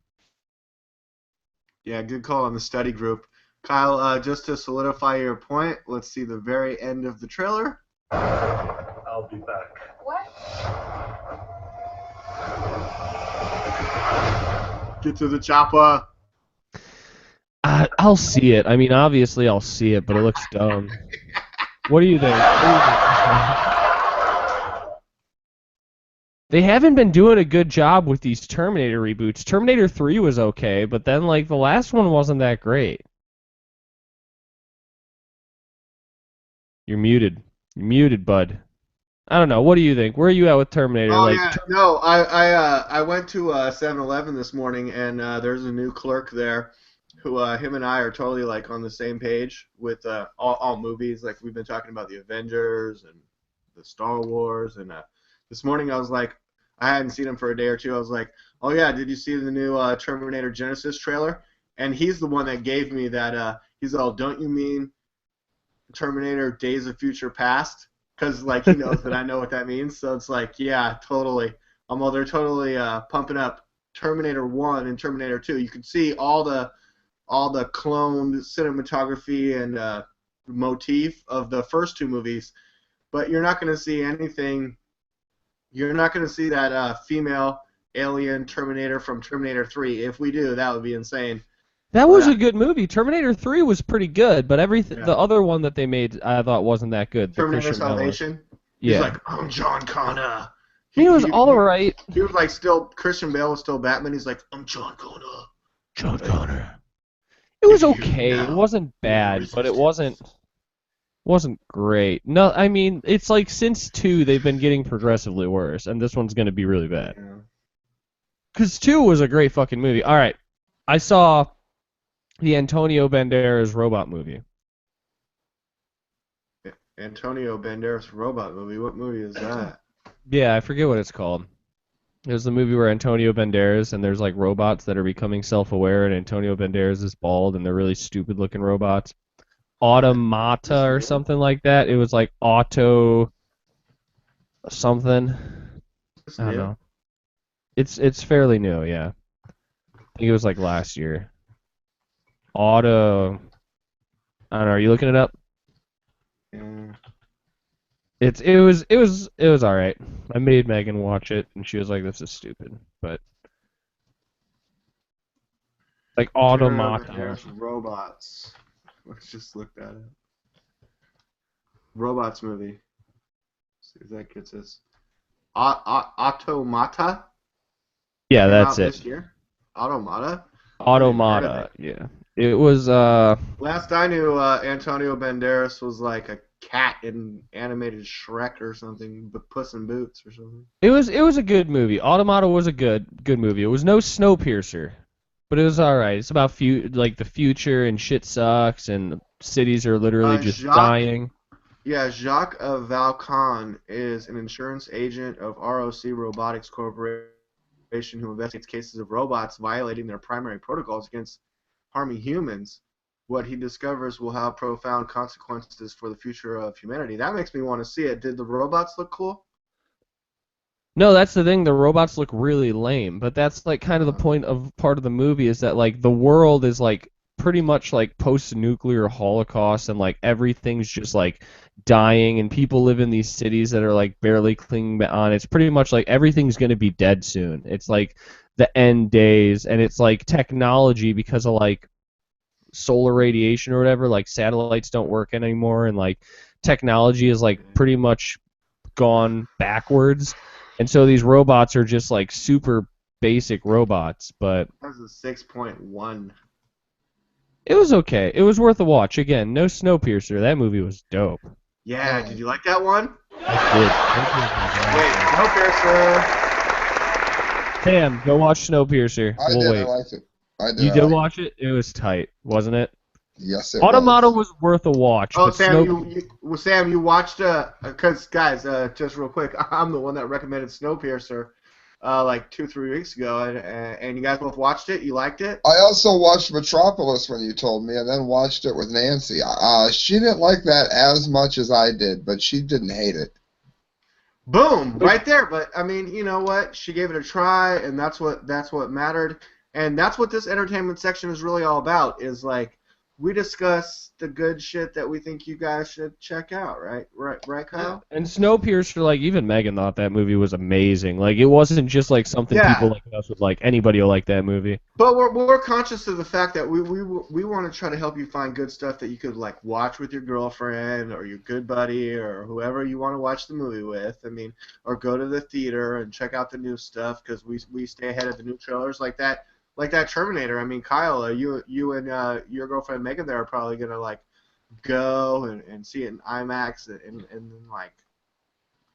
[SPEAKER 3] Yeah, good call on the study group. Kyle, just to solidify your point, let's see the very end of the trailer.
[SPEAKER 5] I'll be back.
[SPEAKER 8] What?
[SPEAKER 3] Get to the chopper.
[SPEAKER 1] I'll see it. I mean, obviously I'll see it, but it looks dumb. What do you think? They haven't been doing a good job with these Terminator reboots. Terminator 3 was okay, but then like the last one wasn't that great. You're muted. You're muted, bud. I don't know. What do you think? Where are you at with Terminator?
[SPEAKER 3] Oh, yeah. No, I went to 7-Eleven this morning, and there's a new clerk there who him and I are totally like on the same page with all movies. Like we've been talking about the Avengers and the Star Wars, and this morning I was like, I hadn't seen him for a day or two. I was like, oh yeah, did you see the new Terminator Genesis trailer? And he's the one that gave me that. He's all, don't you mean Terminator Days of Future Past? Because like he knows that I know what that means. So it's like, yeah, totally. They're totally pumping up Terminator 1 and Terminator 2. You can see all the cloned cinematography and motif of the first two movies, but you're not going to see anything. You're not going to see that female alien Terminator from Terminator 3. If we do, that would be insane.
[SPEAKER 1] That was a good movie. Terminator 3 was pretty good, but the other one that they made I thought wasn't that good.
[SPEAKER 3] Terminator Salvation?
[SPEAKER 1] Yeah.
[SPEAKER 3] He's like, I'm John Connor.
[SPEAKER 1] He was all right.
[SPEAKER 3] He was like still, Christian Bale was still Batman. He's like, I'm John Connor.
[SPEAKER 1] John Connor. It was okay. It wasn't bad, but it wasn't great. No, I mean, it's like since 2 they've been getting progressively worse, and this one's gonna be really bad.
[SPEAKER 3] Yeah.
[SPEAKER 1] Cause 2 was a great fucking movie. All right, I saw the Antonio Banderas robot movie.
[SPEAKER 3] Antonio Banderas robot movie. What movie is that?
[SPEAKER 1] Yeah, I forget what it's called. It was the movie where Antonio Banderas and there's like robots that are becoming self-aware, and Antonio Banderas is bald, and they're really stupid-looking robots. Automata or something like that. It was like Auto something. I don't know. It's fairly new, yeah. I think it was like last year. Auto. I don't know. Are you looking it up?
[SPEAKER 3] Yeah.
[SPEAKER 1] It was all right. I made Megan watch it, and she was like, "This is stupid." But like Automata.
[SPEAKER 3] There's robots. Let's just look that up. Robots movie. See if that gets us. Automata.
[SPEAKER 1] Yeah,
[SPEAKER 3] Came
[SPEAKER 1] that's
[SPEAKER 3] out
[SPEAKER 1] it.
[SPEAKER 3] This year. Automata.
[SPEAKER 1] Automata. Yeah. It was
[SPEAKER 3] Last I knew, Antonio Banderas was like a cat in animated Shrek or something, but Puss in Boots or something.
[SPEAKER 1] It was a good movie. Automata was a good movie. It was no Snowpiercer, but it was all right. It's about like the future, and shit sucks, and cities are literally just dying.
[SPEAKER 3] Yeah, Jacques Valcon is an insurance agent of ROC Robotics Corporation who investigates cases of robots violating their primary protocols against harming humans. What he discovers will have profound consequences for the future of humanity. That makes me want to see it. Did the robots look cool?
[SPEAKER 1] No, that's the thing. The robots look really lame, but that's like kind of the point of part of the movie is that like the world is like pretty much like post-nuclear holocaust, and like everything's just like dying, and people live in these cities that are like barely clinging on. It's pretty much like everything's going to be dead soon. It's like the end days, and it's like technology because of like solar radiation or whatever, like satellites don't work anymore, and like technology is like pretty much gone backwards, and so these robots are just like super basic robots. But
[SPEAKER 3] that was a 6.1.
[SPEAKER 1] it was okay. It was worth a watch. Again, no Snowpiercer. That movie was dope.
[SPEAKER 3] Yeah, did you like that one?
[SPEAKER 1] I did. Wait, Snowpiercer. Sam, go watch Snowpiercer.
[SPEAKER 2] I liked it.
[SPEAKER 1] You did watch it? It was tight, wasn't it?
[SPEAKER 2] Yes, it
[SPEAKER 1] Automata
[SPEAKER 2] was
[SPEAKER 1] worth a watch.
[SPEAKER 3] Oh,
[SPEAKER 1] but
[SPEAKER 3] Sam, you watched because guys, just real quick, I'm the one that recommended Snowpiercer, like 2-3 weeks ago, and you guys both watched it. You liked it?
[SPEAKER 2] I also watched Metropolis when you told me, and then watched it with Nancy. She didn't like that as much as I did, but she didn't hate it.
[SPEAKER 3] Boom, right there. But I mean, you know what? She gave it a try, and that's what mattered. And that's what this entertainment section is really all about, is like we discuss the good shit that we think you guys should check out, right? Right, Kyle?
[SPEAKER 1] And Snowpiercer, like even Megan thought that movie was amazing. Like it wasn't just like something people like us would like. Anybody will like that movie.
[SPEAKER 3] But we're conscious of the fact that we want to try to help you find good stuff that you could like watch with your girlfriend or your good buddy or whoever you want to watch the movie with. I mean, or go to the theater and check out the new stuff because we stay ahead of the new trailers like that. Like that Terminator. I mean, Kyle, you and your girlfriend Megan there are probably gonna like go and see it in IMAX, and then like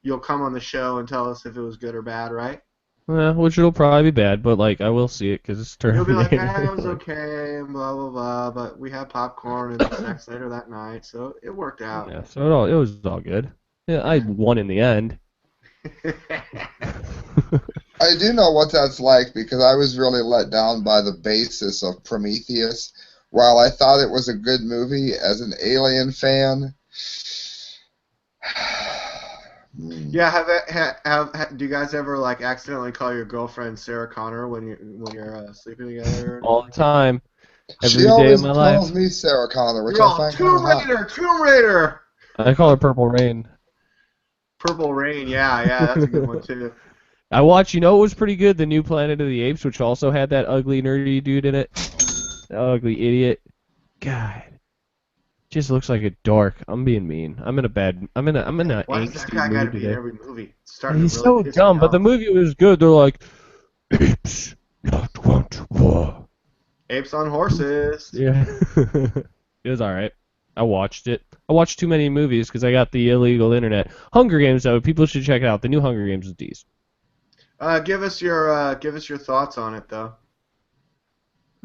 [SPEAKER 3] you'll come on the show and tell us if it was good or bad, right?
[SPEAKER 1] Yeah, which it'll probably be bad, but like I will see it because it's Terminator.
[SPEAKER 3] You'll be like, it was okay, and blah blah blah. But we had popcorn and snacks later that night, so it worked out.
[SPEAKER 1] Yeah, so it was all good. Yeah, I won in the end.
[SPEAKER 2] I do know what that's like because I was really let down by the basis of Prometheus. While I thought it was a good movie as an Alien fan.
[SPEAKER 3] Yeah, do you guys ever like accidentally call your girlfriend Sarah Connor when you're sleeping together?
[SPEAKER 1] All the time. Every
[SPEAKER 2] she
[SPEAKER 1] day
[SPEAKER 2] always
[SPEAKER 1] of my
[SPEAKER 2] calls
[SPEAKER 1] life.
[SPEAKER 2] me Sarah Connor, which
[SPEAKER 3] You're
[SPEAKER 2] I
[SPEAKER 3] all
[SPEAKER 2] find
[SPEAKER 3] Tomb Raider.
[SPEAKER 1] I call her Purple Rain.
[SPEAKER 3] Purple Rain, yeah, that's a good one too.
[SPEAKER 1] I watched, you know what was pretty good? The new Planet of the Apes, which also had that ugly nerdy dude in it. That ugly idiot. God. Just looks like a dork. I'm being mean. I'm in a
[SPEAKER 3] Why does that guy
[SPEAKER 1] angsty
[SPEAKER 3] gotta
[SPEAKER 1] mood
[SPEAKER 3] be in
[SPEAKER 1] today.
[SPEAKER 3] every movie?
[SPEAKER 1] He's so dumb, but the movie was good. They're like, apes not want war.
[SPEAKER 3] Apes on Horses.
[SPEAKER 1] Yeah. It was all right. I watched it. I watched too many movies because I got the illegal internet. Hunger Games, though, people should check it out. The new Hunger Games is decent.
[SPEAKER 3] Give us your thoughts on it though,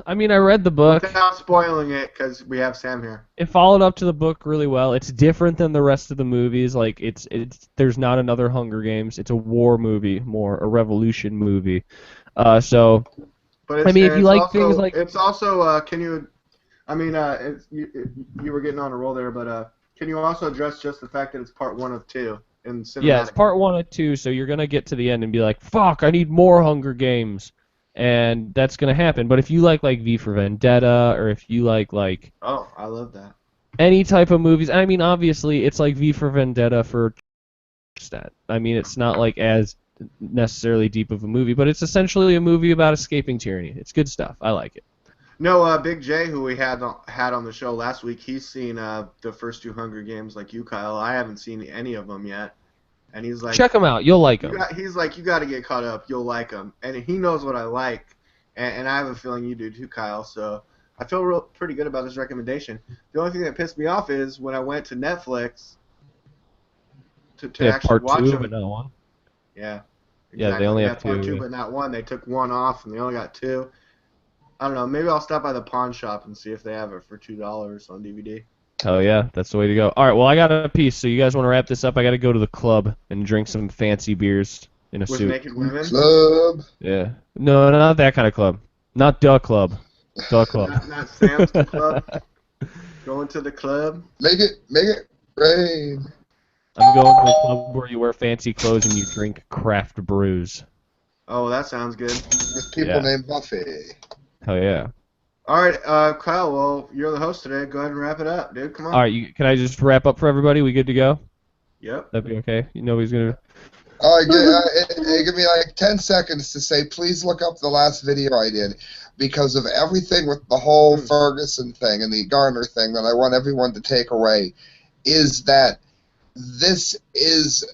[SPEAKER 1] I mean, I read the book.
[SPEAKER 3] without spoiling it, because we have Sam here.
[SPEAKER 1] It followed up to the book really well. It's different than the rest of the movies. Like it's there's not another Hunger Games. It's a war movie, more a revolution movie. So
[SPEAKER 3] But
[SPEAKER 1] I mean, if you like things like
[SPEAKER 3] it's also can you? I mean, you were getting on a roll there, but can you also address just the fact that it's part 1 of 2 in cinematic?
[SPEAKER 1] yeah, it's part 1 of 2, so you're gonna get to the end and be like, fuck, I need more Hunger Games. And that's gonna happen. But if you like V for Vendetta, or if you like
[SPEAKER 3] oh, I love that.
[SPEAKER 1] any type of movies, I mean, obviously it's like V for Vendetta for extent. I mean, it's not like as necessarily deep of a movie, but it's essentially a movie about escaping tyranny. It's good stuff. I like it.
[SPEAKER 3] No, Big J, who we had on the show last week, he's seen the first 2 Hunger Games like you, Kyle. I haven't seen any of them yet. And he's like,
[SPEAKER 1] check them out. You'll like them.
[SPEAKER 3] He's like, you got to get caught up. You'll like them. And he knows what I like. And I have a feeling you do too, Kyle. So I feel pretty good about this recommendation. The only thing that pissed me off is when I went to Netflix to actually
[SPEAKER 1] part
[SPEAKER 3] watch
[SPEAKER 1] 2,
[SPEAKER 3] them.
[SPEAKER 1] but not 1.
[SPEAKER 3] Yeah. Exactly.
[SPEAKER 1] Yeah, they only have
[SPEAKER 3] part
[SPEAKER 1] 2.
[SPEAKER 3] 2, but not 1. They took 1 off, and they only got 2. I don't know. Maybe I'll stop by the pawn shop and see if they have it for $2 on DVD.
[SPEAKER 1] Hell yeah, that's the way to go. All right, well, I got a piece, so you guys want to wrap this up? I got to go to the club and drink some fancy beers in a
[SPEAKER 3] With
[SPEAKER 1] suit.
[SPEAKER 3] naked women?
[SPEAKER 2] Club.
[SPEAKER 1] Yeah. No, not that kind of club. Not the club. The club.
[SPEAKER 3] Not Sam's Club. Going to the club.
[SPEAKER 2] Make it rain.
[SPEAKER 1] I'm going to a club where you wear fancy clothes and you drink craft brews.
[SPEAKER 3] Oh, that sounds good.
[SPEAKER 2] With people
[SPEAKER 1] Yeah.
[SPEAKER 2] named Buffy.
[SPEAKER 1] Hell yeah.
[SPEAKER 3] All right, Kyle, well, you're the host today. Go ahead and wrap it up, dude. Come on.
[SPEAKER 1] All right, can I just wrap up for everybody? We good to go?
[SPEAKER 3] Yep.
[SPEAKER 1] That'd be okay? Nobody's going to...
[SPEAKER 2] All right, give me like 10 seconds to say, please look up the last video I did, because of everything with the whole Ferguson thing and the Garner thing that I want everyone to take away, is that this is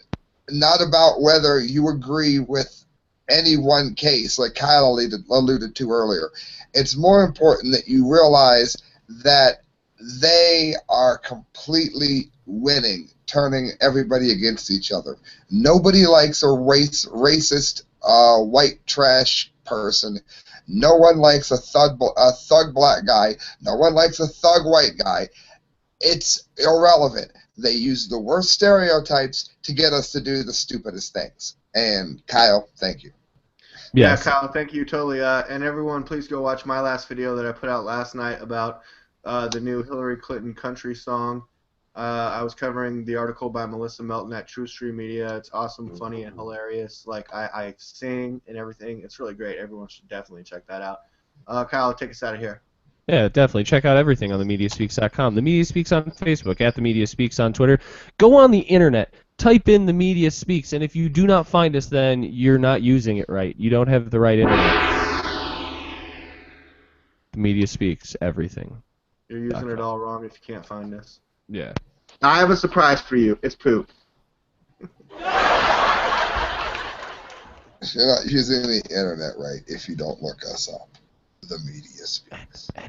[SPEAKER 2] not about whether you agree with any one case, like Kyle alluded to earlier. It's more important that you realize that they are completely winning, turning everybody against each other. Nobody likes a racist white trash person. No one likes a thug black guy. No one likes a thug white guy. It's irrelevant. They use the worst stereotypes to get us to do the stupidest things. And Kyle, thank you.
[SPEAKER 1] Yes.
[SPEAKER 3] Yeah, Kyle, thank you, totally. And everyone, please go watch my last video that I put out last night about the new Hillary Clinton country song. I was covering the article by Melissa Melton at True Stream Media. It's awesome, funny, and hilarious. Like, I sing and everything. It's really great. Everyone should definitely check that out. Kyle, take us out of here.
[SPEAKER 1] Yeah, definitely. Check out everything on themediaspeaks.com. The Media Speaks on Facebook, at The Media Speaks on Twitter. Go on the internet. Type in The Media Speaks, and if you do not find us, then you're not using it right. You don't have the right internet. The Media Speaks everything.
[SPEAKER 3] You're using it all wrong if you can't find us.
[SPEAKER 1] Yeah.
[SPEAKER 3] I have a surprise for you. It's poop.
[SPEAKER 2] You're not using the internet right if you don't look us up. The Media Speaks.
[SPEAKER 1] Yeah.